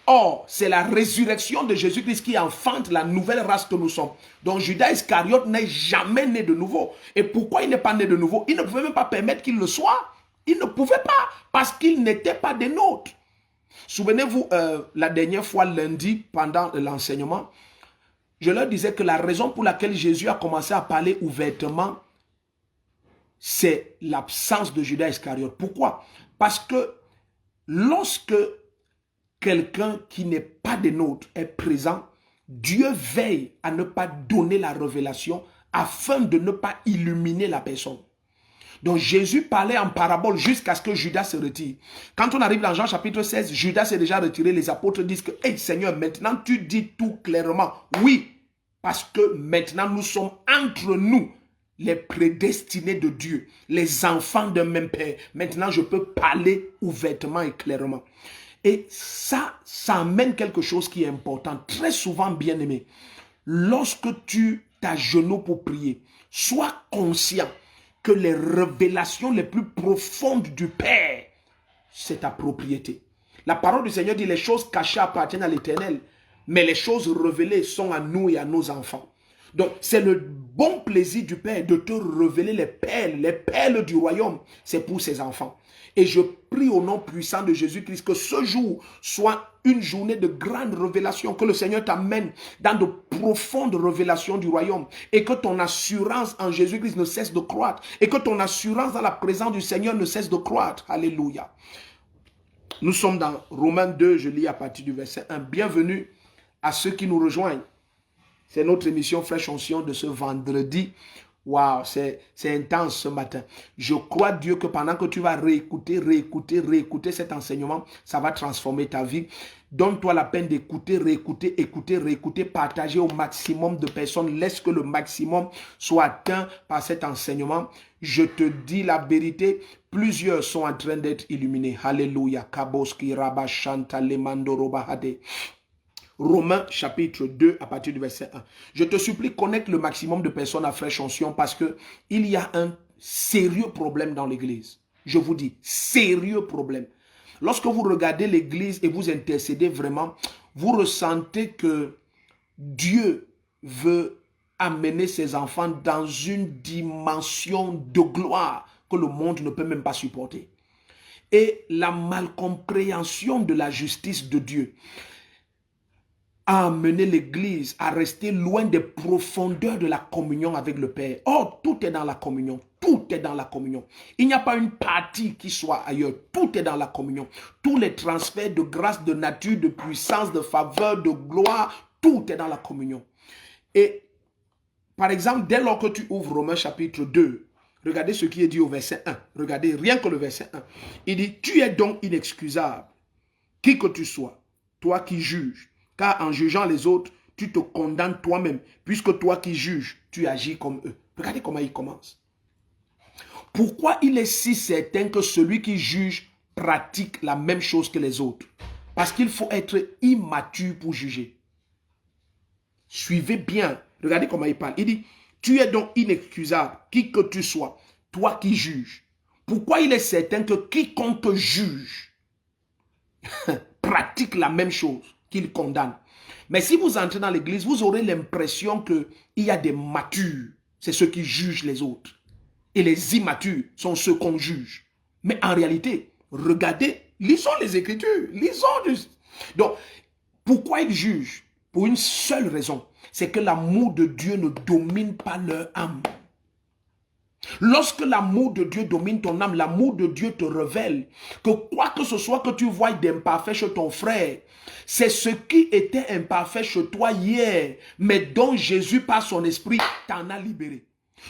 Or, c'est la résurrection de Jésus-Christ qui enfante la nouvelle race que nous sommes. Donc, Judas Iscariote n'est jamais né de nouveau. Et pourquoi il n'est pas né de nouveau? Il ne pouvait même pas permettre qu'il le soit. Il ne pouvait pas, parce qu'il n'était pas des nôtres. Souvenez-vous, la dernière fois, lundi, pendant l'enseignement, je leur disais que la raison pour laquelle Jésus a commencé à parler ouvertement, c'est l'absence de Judas Iscariote. Pourquoi? Parce que lorsque quelqu'un qui n'est pas des nôtres est présent, Dieu veille à ne pas donner la révélation afin de ne pas illuminer la personne. Donc Jésus parlait en parabole jusqu'à ce que Judas se retire. Quand on arrive dans Jean chapitre 16, Judas s'est déjà retiré. Les apôtres disent que, hey Seigneur, maintenant tu dis tout clairement. Oui, parce que maintenant nous sommes entre nous, les prédestinés de Dieu, les enfants d'un même Père. Maintenant je peux parler ouvertement et clairement. Et ça amène quelque chose qui est important. Très souvent, bien aimé, lorsque tu t'agenouilles pour prier, sois conscient que les révélations les plus profondes du Père, c'est ta propriété. La parole du Seigneur dit, les choses cachées appartiennent à l'Éternel, mais les choses révélées sont à nous et à nos enfants. Donc, c'est le bon plaisir du Père de te révéler les perles du royaume. C'est pour ses enfants. Et je prie au nom puissant de Jésus-Christ que ce jour soit une journée de grande révélation, que le Seigneur t'amène dans de profondes révélations du royaume et que ton assurance en Jésus-Christ ne cesse de croître et que ton assurance dans la présence du Seigneur ne cesse de croître. Alléluia. Nous sommes dans Romains 2, je lis à partir du verset 1. Bienvenue à ceux qui nous rejoignent. C'est notre émission Fraîche Onction de ce vendredi. Waouh, c'est intense ce matin. Je crois Dieu que pendant que tu vas réécouter cet enseignement, ça va transformer ta vie. Donne-toi la peine d'écouter, réécouter, partager au maximum de personnes. Laisse que le maximum soit atteint par cet enseignement. Je te dis la vérité, plusieurs sont en train d'être illuminés. Alléluia. Kaboski Rabashanta Lemando Robahade. Romains chapitre 2 à partir du verset 1. Je te supplie, connecte le maximum de personnes à Fraîche Onction parce que il y a un sérieux problème dans l'église. Je vous dis, sérieux problème. Lorsque vous regardez l'église et vous intercédez vraiment, vous ressentez que Dieu veut amener ses enfants dans une dimension de gloire que le monde ne peut même pas supporter. Et la malcompréhension de la justice de Dieu a amené l'église à rester loin des profondeurs de la communion avec le Père. Or, tout est dans la communion. Tout est dans la communion. Il n'y a pas une partie qui soit ailleurs. Tout est dans la communion. Tous les transferts de grâce, de nature, de puissance, de faveur, de gloire, tout est dans la communion. Et, par exemple, dès lors que tu ouvres Romains chapitre 2, regardez ce qui est dit au verset 1. Regardez, rien que le verset 1. Il dit, tu es donc inexcusable, qui que tu sois, toi qui juges. Car en jugeant les autres, tu te condamnes toi-même, puisque toi qui juges, tu agis comme eux. Regardez comment il commence. Pourquoi il est si certain que celui qui juge pratique la même chose que les autres? Parce qu'il faut être immature pour juger. Suivez bien. Regardez comment il parle. Il dit, tu es donc inexcusable, qui que tu sois, toi qui juges. Pourquoi il est certain que quiconque juge pratique la même chose qu'il condamne? Mais si vous entrez dans l'église, vous aurez l'impression qu'il y a des matures. C'est ceux qui jugent les autres. Et les immatures sont ceux qu'on juge. Mais en réalité, regardez, lisons les Écritures. Lisons. Donc, pourquoi ils jugent? Pour une seule raison. C'est que l'amour de Dieu ne domine pas leur âme. Lorsque l'amour de Dieu domine ton âme, l'amour de Dieu te révèle que quoi que ce soit que tu vois d'imparfait chez ton frère, c'est ce qui était imparfait chez toi hier, mais dont Jésus par son esprit t'en a libéré.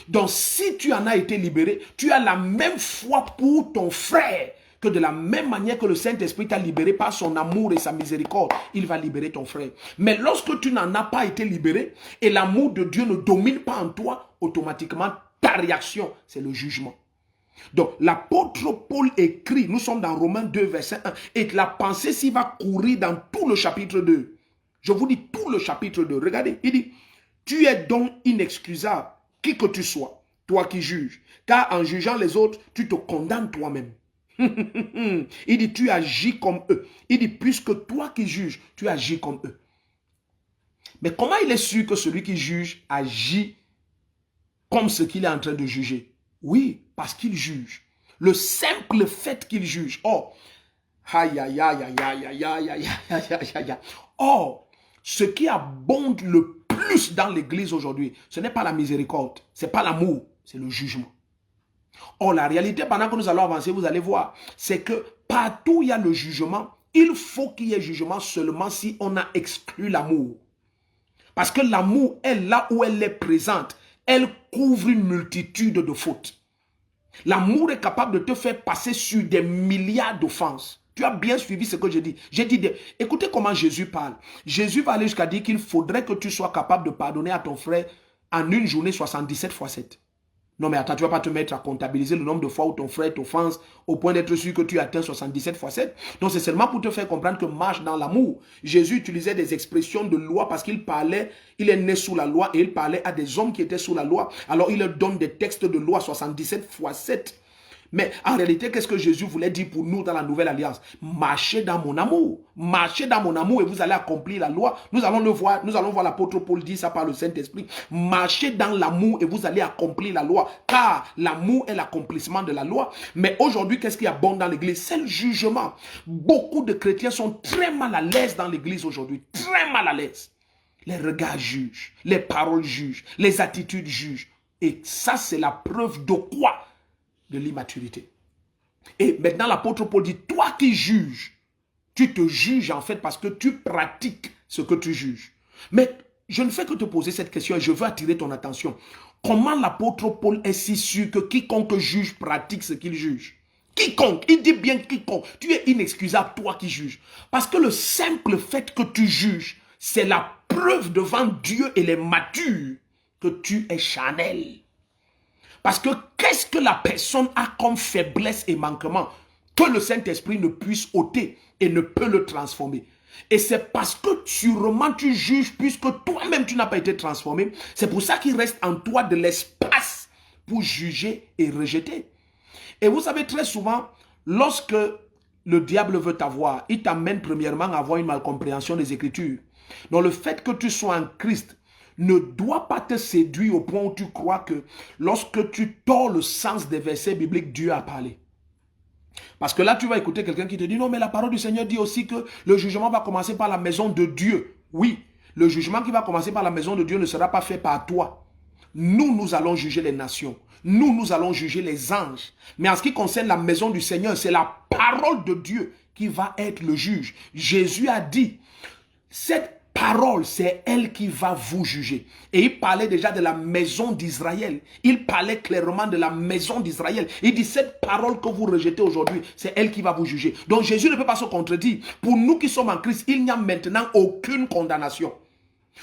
Donc si tu en as été libéré, tu as la même foi pour ton frère, que de la même manière que le Saint-Esprit t'a libéré par son amour et sa miséricorde, il va libérer ton frère. Mais lorsque tu n'en as pas été libéré et l'amour de Dieu ne domine pas en toi, automatiquement, ta réaction, c'est le jugement. Donc, l'apôtre Paul écrit, nous sommes dans Romains 2, verset 1, et la pensée s'y va courir dans tout le chapitre 2. Je vous dis tout le chapitre 2. Regardez, il dit, tu es donc inexcusable, qui que tu sois, toi qui juges, car en jugeant les autres, tu te condamnes toi-même. Il dit, tu agis comme eux. Il dit, puisque toi qui juges, tu agis comme eux. Mais comment il est sûr que celui qui juge agit comme ce qu'il est en train de juger? Oui, parce qu'il juge. Le simple fait qu'il juge. Oh, aïe, aïe, aïe, aïe, aïe, aïe, aïe, aïe, aïe, aïe, aïe. Oh, ce qui abonde le plus dans l'église aujourd'hui, ce n'est pas la miséricorde, ce n'est pas l'amour, c'est le jugement. Or, la réalité, pendant que nous allons avancer, vous allez voir, c'est que partout où il y a le jugement, il faut qu'il y ait jugement seulement si on a exclu l'amour. Parce que l'amour est là où elle est présente. Elle couvre une multitude de fautes. L'amour est capable de te faire passer sur des milliards d'offenses. Tu as bien suivi ce que je dis. J'ai dit, écoutez comment Jésus parle. Jésus va aller jusqu'à dire qu'il faudrait que tu sois capable de pardonner à ton frère en une journée 77 fois 7. Non mais attends, tu ne vas pas te mettre à comptabiliser le nombre de fois où ton frère t'offense au point d'être sûr que tu atteins 77 fois 7. Donc c'est seulement pour te faire comprendre que marche dans l'amour. Jésus utilisait des expressions de loi parce qu'il parlait, il est né sous la loi et il parlait à des hommes qui étaient sous la loi. Alors il leur donne des textes de loi 77 fois 7. Mais en réalité, qu'est-ce que Jésus voulait dire pour nous dans la nouvelle alliance? Marchez dans mon amour. Marchez dans mon amour et vous allez accomplir la loi. Nous allons le voir. Nous allons voir l'apôtre Paul dire ça par le Saint-Esprit. Marchez dans l'amour et vous allez accomplir la loi. Car l'amour est l'accomplissement de la loi. Mais aujourd'hui, qu'est-ce qu'il y a bon dans l'église? C'est le jugement. Beaucoup de chrétiens sont très mal à l'aise dans l'église aujourd'hui. Très mal à l'aise. Les regards jugent. Les paroles jugent. Les attitudes jugent. Et ça, c'est la preuve de quoi? De l'immaturité. Et maintenant l'apôtre Paul dit, toi qui juges, tu te juges en fait parce que tu pratiques ce que tu juges. Mais je ne fais que te poser cette question et je veux attirer ton attention. Comment l'apôtre Paul est si sûr que quiconque juge pratique ce qu'il juge? Quiconque, il dit bien quiconque, tu es inexcusable toi qui juges. Parce que le simple fait que tu juges, c'est la preuve devant Dieu et les matures que tu es charnel. Parce que qu'est-ce que la personne a comme faiblesse et manquement que le Saint-Esprit ne puisse ôter et ne peut le transformer? Et c'est parce que sûrement tu juges puisque toi-même tu n'as pas été transformé. C'est pour ça qu'il reste en toi de l'espace pour juger et rejeter. Et vous savez très souvent, lorsque le diable veut t'avoir, il t'amène premièrement à avoir une malcompréhension des Écritures. Donc le fait que tu sois en Christ ne doit pas te séduire au point où tu crois que lorsque tu tords le sens des versets bibliques, Dieu a parlé. Parce que là, tu vas écouter quelqu'un qui te dit, non, mais la parole du Seigneur dit aussi que le jugement va commencer par la maison de Dieu. Oui, le jugement qui va commencer par la maison de Dieu ne sera pas fait par toi. Nous allons juger les nations. Nous allons juger les anges. Mais en ce qui concerne la maison du Seigneur, c'est la parole de Dieu qui va être le juge. Jésus a dit, cette parole, c'est elle qui va vous juger. Et il parlait déjà de la maison d'Israël. Il parlait clairement de la maison d'Israël. Il dit, cette parole que vous rejetez aujourd'hui, c'est elle qui va vous juger. Donc Jésus ne peut pas se contredire. Pour nous qui sommes en Christ, il n'y a maintenant aucune condamnation.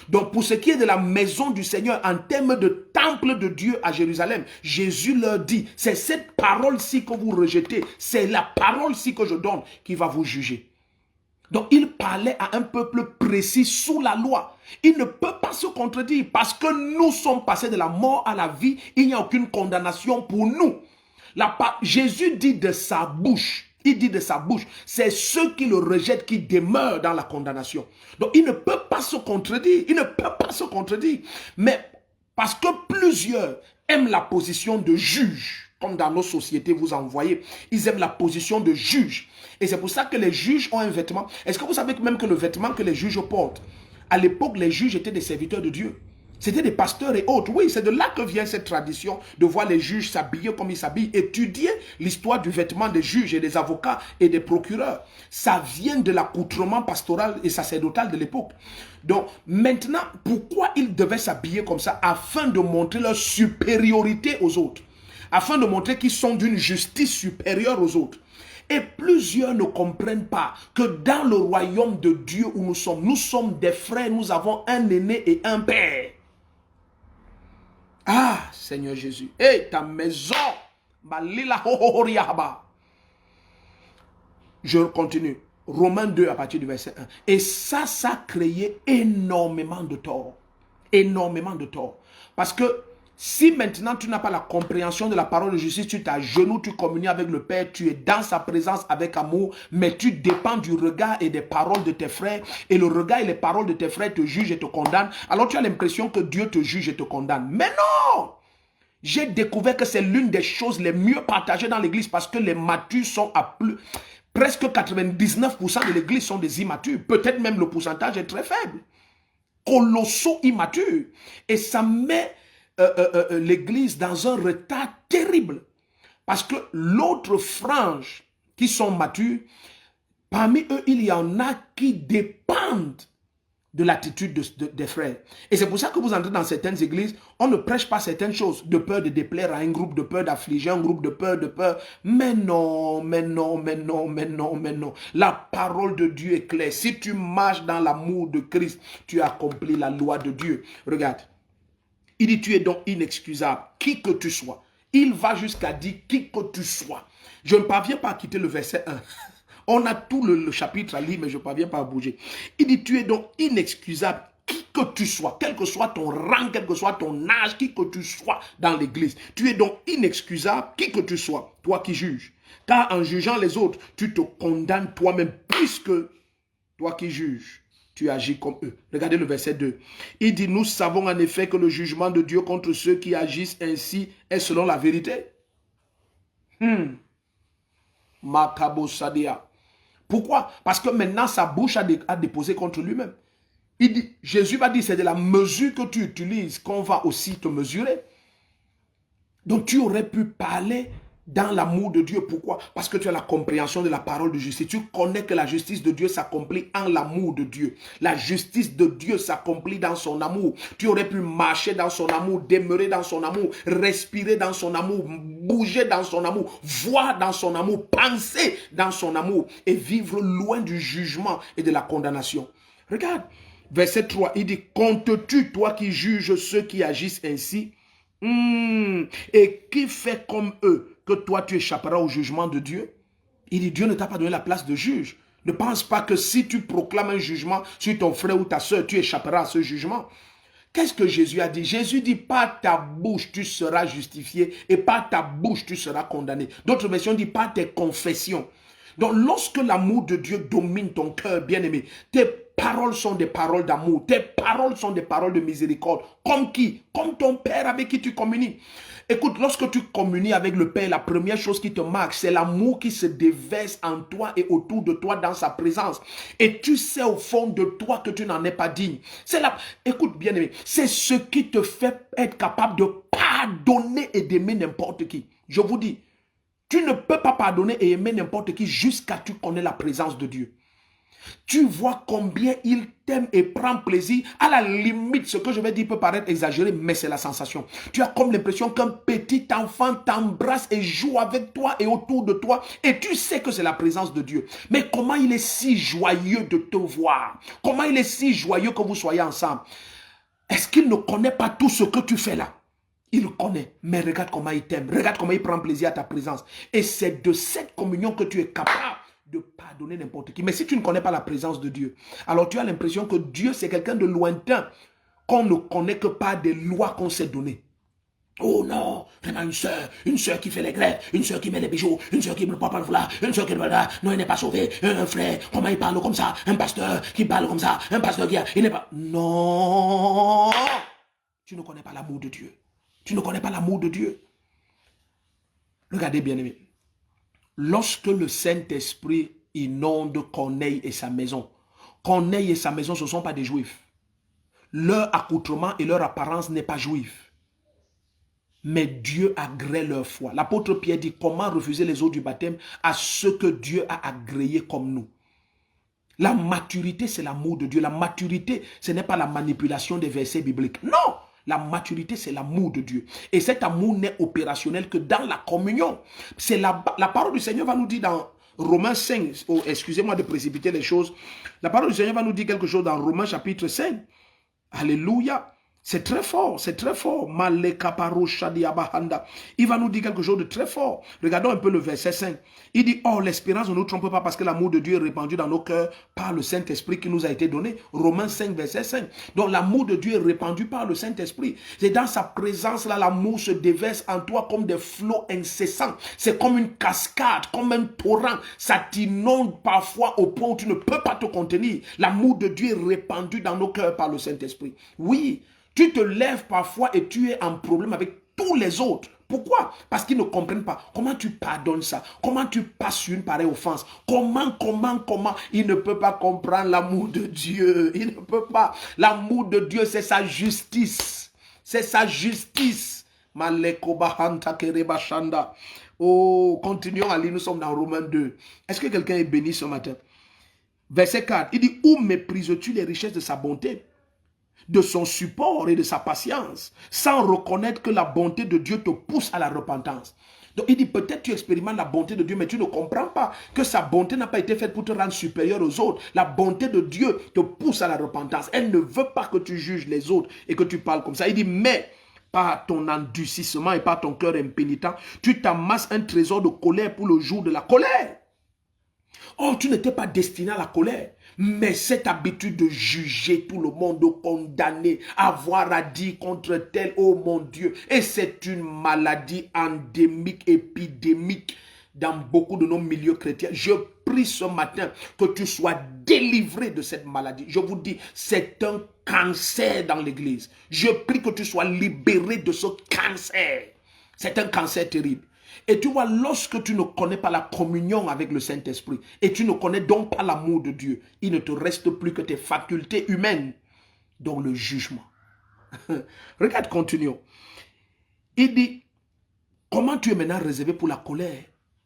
Donc pour ce qui est de la maison du Seigneur, en termes de temple de Dieu à Jérusalem, Jésus leur dit, c'est cette parole-ci que vous rejetez, c'est la parole-ci que je donne qui va vous juger. Donc il parlait à un peuple précis sous la loi. Il ne peut pas se contredire parce que nous sommes passés de la mort à la vie, il n'y a aucune condamnation pour nous. Jésus dit de sa bouche, il dit de sa bouche, c'est ceux qui le rejettent qui demeurent dans la condamnation. Donc il ne peut pas se contredire, il ne peut pas se contredire. Mais parce que plusieurs aiment la position de juge, comme dans nos sociétés vous en voyez, ils aiment la position de juge. Et c'est pour ça que les juges ont un vêtement. Est-ce que vous savez même que le vêtement que les juges portent, à l'époque les juges étaient des serviteurs de Dieu. C'était des pasteurs et autres. Oui, c'est de là que vient cette tradition de voir les juges s'habiller comme ils s'habillent. Étudier l'histoire du vêtement des juges et des avocats et des procureurs. Ça vient de l'accoutrement pastoral et sacerdotal de l'époque. Donc maintenant, pourquoi ils devaient s'habiller comme ça? Afin de montrer leur supériorité aux autres. Afin de montrer qu'ils sont d'une justice supérieure aux autres. Et plusieurs ne comprennent pas que dans le royaume de Dieu où nous sommes des frères, nous avons un aîné et un père. Ah, Seigneur Jésus. Et ta maison. Je continue. Romains 2 à partir du verset 1. Et ça a créé énormément de tort. Énormément de tort. Parce que si maintenant tu n'as pas la compréhension de la parole de justice, tu t'agenouilles, tu communies avec le Père, tu es dans sa présence avec amour, mais tu dépends du regard et des paroles de tes frères, et le regard et les paroles de tes frères te jugent et te condamnent, alors tu as l'impression que Dieu te juge et te condamne. Mais non! J'ai découvert que c'est l'une des choses les mieux partagées dans l'église parce que les matures sont à plus... Presque 99% de l'église sont des immatures. Peut-être même le pourcentage est très faible. Colossaux immatures. Et ça met l'église dans un retard terrible. Parce que l'autre frange qui sont matures, parmi eux, il y en a qui dépendent de l'attitude des frères. Et c'est pour ça que vous entrez dans certaines églises, on ne prêche pas certaines choses, de peur de déplaire à un groupe, de peur d'affliger un groupe, de peur. Mais non, mais non, mais non, mais non, mais non. La parole de Dieu est claire. Si tu marches dans l'amour de Christ, tu accomplis la loi de Dieu. Regarde. Il dit, tu es donc inexcusable, qui que tu sois. Il va jusqu'à dire, qui que tu sois. Je ne parviens pas à quitter le verset 1. On a tout le chapitre à lire, mais je ne parviens pas à bouger. Il dit, tu es donc inexcusable, qui que tu sois, quel que soit ton rang, quel que soit ton âge, qui que tu sois dans l'église. Tu es donc inexcusable, qui que tu sois, toi qui juges. Car en jugeant les autres, tu te condamnes toi-même, puisque toi qui juges, tu agis comme eux. Regardez le verset 2. Il dit, nous savons en effet que le jugement de Dieu contre ceux qui agissent ainsi est selon la vérité. Makabo Sadia. Pourquoi? Parce que maintenant sa bouche a déposé contre lui-même. Il dit, Jésus va dire, c'est de la mesure que tu utilises qu'on va aussi te mesurer. Donc tu aurais pu parler dans l'amour de Dieu. Pourquoi? Parce que tu as la compréhension de la parole de justice. Tu connais que la justice de Dieu s'accomplit en l'amour de Dieu. La justice de Dieu s'accomplit dans son amour. Tu aurais pu marcher dans son amour, demeurer dans son amour, respirer dans son amour, bouger dans son amour, voir dans son amour, penser dans son amour et vivre loin du jugement et de la condamnation. Regarde, verset 3, il dit, comptes-tu, toi qui juges ceux qui agissent ainsi, et qui fait comme eux, que toi tu échapperas au jugement de Dieu? Il dit, Dieu ne t'a pas donné la place de juge. Ne pense pas que si tu proclames un jugement sur ton frère ou ta soeur, tu échapperas à ce jugement. Qu'est-ce que Jésus a dit? Jésus dit, par ta bouche tu seras justifié et par ta bouche tu seras condamné. D'autres versions disent, par tes confessions. Donc lorsque l'amour de Dieu domine ton cœur, bien-aimé, tes paroles sont des paroles d'amour, tes paroles sont des paroles de miséricorde. Comme qui? Comme ton Père avec qui tu communies. Écoute, lorsque tu communies avec le Père, la première chose qui te marque, c'est l'amour qui se déverse en toi et autour de toi dans sa présence. Et tu sais au fond de toi que tu n'en es pas digne. Écoute bien aimé, c'est ce qui te fait être capable de pardonner et d'aimer n'importe qui. Je vous dis, tu ne peux pas pardonner et aimer n'importe qui jusqu'à ce que tu connais la présence de Dieu. Tu vois combien il t'aime et prend plaisir. À la limite, ce que je vais dire peut paraître exagéré, mais c'est la sensation. Tu as comme l'impression qu'un petit enfant t'embrasse et joue avec toi et autour de toi. Et tu sais que c'est la présence de Dieu. Mais comment il est si joyeux de te voir? Comment il est si joyeux que vous soyez ensemble? Est-ce qu'il ne connaît pas tout ce que tu fais là? Il connaît, mais regarde comment il t'aime. Regarde comment il prend plaisir à ta présence. Et c'est de cette communion que tu es capable de pardonner n'importe qui. Mais si tu ne connais pas la présence de Dieu, alors tu as l'impression que Dieu, c'est quelqu'un de lointain, qu'on ne connaît que par des lois qu'on s'est données. Oh non, vraiment une sœur qui fait les grèves, une sœur qui met les bijoux, une sœur qui ne porte pas le foulard, une sœur qui ne là, non, il n'est pas sauvé, un frère, comment il parle comme ça, un pasteur qui parle comme ça, un pasteur qui il n'est pas... Non, tu ne connais pas l'amour de Dieu. Tu ne connais pas l'amour de Dieu. Regardez bien aimé. Lorsque le Saint-Esprit inonde Corneille et sa maison, Corneille et sa maison, ce ne sont pas des Juifs. Leur accoutrement et leur apparence n'est pas juif. Mais Dieu agrée leur foi. L'apôtre Pierre dit, comment refuser les eaux du baptême à ceux que Dieu a agréés comme nous? La maturité, c'est l'amour de Dieu. La maturité, ce n'est pas la manipulation des versets bibliques. Non! La maturité, c'est l'amour de Dieu. Et cet amour n'est opérationnel que dans la communion. C'est la parole du Seigneur va nous dire dans Romains 5, oh, excusez-moi de précipiter les choses. La parole du Seigneur va nous dire quelque chose dans Romains chapitre 5. Alléluia. C'est très fort, c'est très fort. Il va nous dire quelque chose de très fort. Regardons un peu le verset 5. Il dit, oh, l'espérance ne nous trompe pas parce que l'amour de Dieu est répandu dans nos cœurs par le Saint-Esprit qui nous a été donné. Romains 5, verset 5. Donc l'amour de Dieu est répandu par le Saint-Esprit. C'est dans sa présence là, l'amour se déverse en toi comme des flots incessants. C'est comme une cascade, comme un torrent. Ça t'inonde parfois au point où tu ne peux pas te contenir. L'amour de Dieu est répandu dans nos cœurs par le Saint-Esprit. Oui. Tu te lèves parfois et tu es en problème avec tous les autres. Pourquoi? Parce qu'ils ne comprennent pas. Comment tu pardonnes ça? Comment tu passes une pareille offense? Comment? Il ne peut pas comprendre l'amour de Dieu. Il ne peut pas. L'amour de Dieu, c'est sa justice. C'est sa justice. Oh, continuons à lire. Nous sommes dans Romains 2. Est-ce que quelqu'un est béni ce matin? Verset 4. Il dit, où méprises-tu les richesses de sa bonté, de son support et de sa patience, sans reconnaître que la bonté de Dieu te pousse à la repentance? Donc il dit, peut-être tu expérimentes la bonté de Dieu, mais tu ne comprends pas que sa bonté n'a pas été faite pour te rendre supérieur aux autres. La bonté de Dieu te pousse à la repentance. Elle ne veut pas que tu juges les autres et que tu parles comme ça. Il dit, mais par ton endurcissement et par ton cœur impénitent, tu t'amasses un trésor de colère pour le jour de la colère. Oh, tu n'étais pas destiné à la colère. Mais cette habitude de juger tout le monde, de condamner, avoir à dire contre tel, oh mon Dieu. Et c'est une maladie endémique, épidémique dans beaucoup de nos milieux chrétiens. Je prie ce matin que tu sois délivré de cette maladie. Je vous dis, c'est un cancer dans l'église. Je prie que tu sois libéré de ce cancer. C'est un cancer terrible. Et tu vois, lorsque tu ne connais pas la communion avec le Saint-Esprit et tu ne connais donc pas l'amour de Dieu, il ne te reste plus que tes facultés humaines, dont le jugement. Regarde, continuons. Il dit, comment tu es maintenant réservé pour la colère?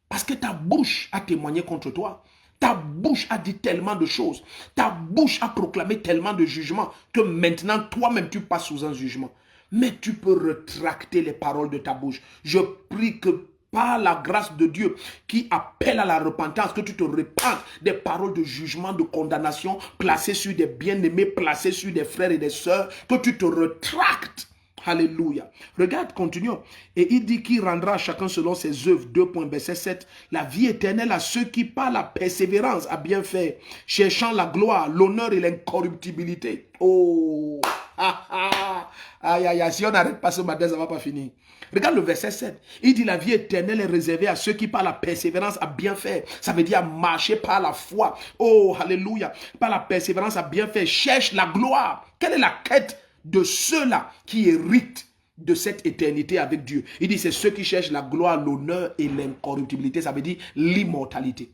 Parce que ta bouche a témoigné contre toi. Ta bouche a dit tellement de choses. Ta bouche a proclamé tellement de jugements que maintenant, toi-même, tu passes sous un jugement. Mais tu peux retracter les paroles de ta bouche. Je prie que par la grâce de Dieu qui appelle à la repentance, que tu te repentes des paroles de jugement, de condamnation placées sur des bien-aimés, placées sur des frères et des sœurs, que tu te retractes. Alléluia. Regarde, continuons. Et il dit qu'il rendra à chacun selon ses œuvres. 2. Verset 7. La vie éternelle à ceux qui par la persévérance à bien faire, cherchant la gloire, l'honneur et l'incorruptibilité. Oh, aïe, aïe, aïe. Si on n'arrête pas ce matin, ça ne va pas finir. Regarde le verset 7. Il dit la vie éternelle est réservée à ceux qui par la persévérance à bien faire. Ça veut dire à marcher par la foi. Oh, alléluia. Par la persévérance à bien faire. Cherche la gloire. Quelle est la quête de ceux-là qui héritent de cette éternité avec Dieu? Il dit c'est ceux qui cherchent la gloire, l'honneur et l'incorruptibilité. Ça veut dire l'immortalité,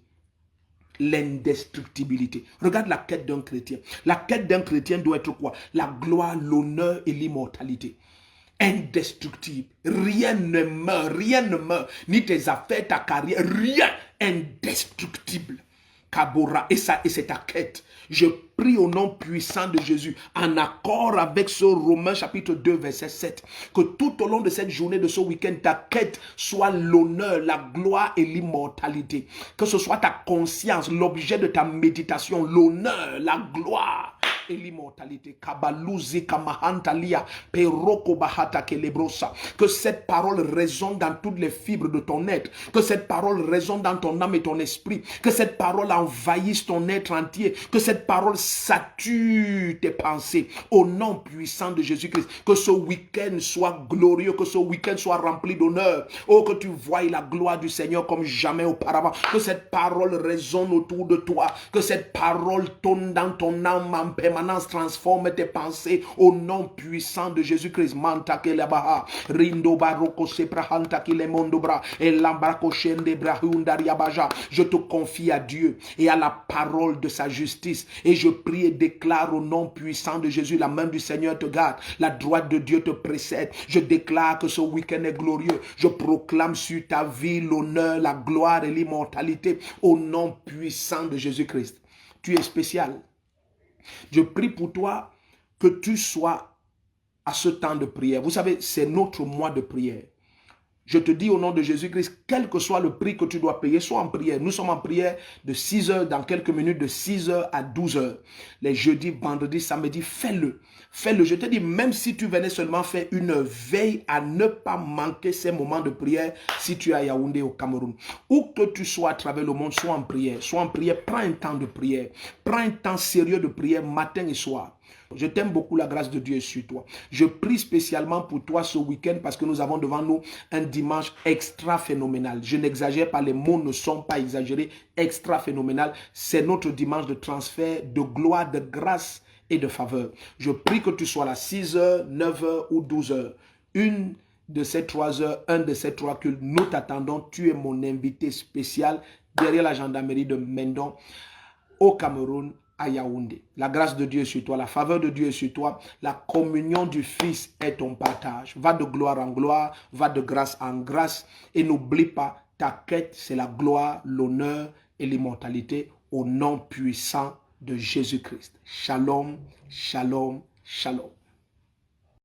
l'indestructibilité. Regarde la quête d'un chrétien. La quête d'un chrétien doit être quoi? La gloire, l'honneur et l'immortalité. Indestructible. Rien ne meurt, ni tes affaires, ta carrière, rien. Indestructible. Kabora, et c'est ta quête. Je prie au nom puissant de Jésus, en accord avec ce Romains chapitre 2, verset 7, que tout au long de cette journée, de ce week-end, ta quête soit l'honneur, la gloire et l'immortalité. Que ce soit ta conscience, l'objet de ta méditation, l'honneur, la gloire et l'immortalité. Kabaluzi kamahantalia, peroko bahata kelebrosa. Que cette parole résonne dans toutes les fibres de ton être. Que cette parole résonne dans ton âme et ton esprit. Que cette parole envahisse ton être entier. Que cette parole sature tes pensées. Au nom puissant de Jésus-Christ. Que ce week-end soit glorieux. Que ce week-end soit rempli d'honneur. Oh, que tu voies la gloire du Seigneur comme jamais auparavant. Que cette parole résonne autour de toi. Que cette parole tourne dans ton âme en permanence, transforme tes pensées au nom puissant de Jésus-Christ. Je te confie à Dieu et à la parole de sa justice. Et je prie et déclare au nom puissant de Jésus, la main du Seigneur te garde, la droite de Dieu te précède. Je déclare que ce week-end est glorieux. Je proclame sur ta vie l'honneur, la gloire et l'immortalité au nom puissant de Jésus-Christ. Tu es spécial. Je prie pour toi que tu sois à ce temps de prière. Vous savez, c'est notre mois de prière. Je te dis au nom de Jésus-Christ, quel que soit le prix que tu dois payer, sois en prière. Nous sommes en prière de 6 heures, dans quelques minutes, de 6 heures à 12 heures. Les jeudis, vendredis, samedis, fais-le. Fais-le. Je te dis, même si tu venais seulement faire une veille à ne pas manquer ces moments de prière, si tu es à Yaoundé au Cameroun. Où que tu sois à travers le monde, sois en prière. Sois en prière, prends un temps de prière. Prends un temps sérieux de prière matin et soir. Je t'aime beaucoup, la grâce de Dieu est sur toi. Je prie spécialement pour toi ce week-end parce que nous avons devant nous un dimanche extra phénoménal. Je n'exagère pas, les mots ne sont pas exagérés, extra phénoménal. C'est notre dimanche de transfert, de gloire, de grâce et de faveur. Je prie que tu sois là 6 heures, 9 heures ou 12 heures. Une de ces 3 heures, un de ces 3 cultes, nous t'attendons. Tu es mon invité spécial derrière la gendarmerie de Mendon au Cameroun, à Yaoundé. La grâce de Dieu est sur toi, la faveur de Dieu est sur toi, la communion du Fils est ton partage. Va de gloire en gloire, va de grâce en grâce et n'oublie pas, ta quête c'est la gloire, l'honneur et l'immortalité au nom puissant de Jésus-Christ. Shalom, shalom, shalom.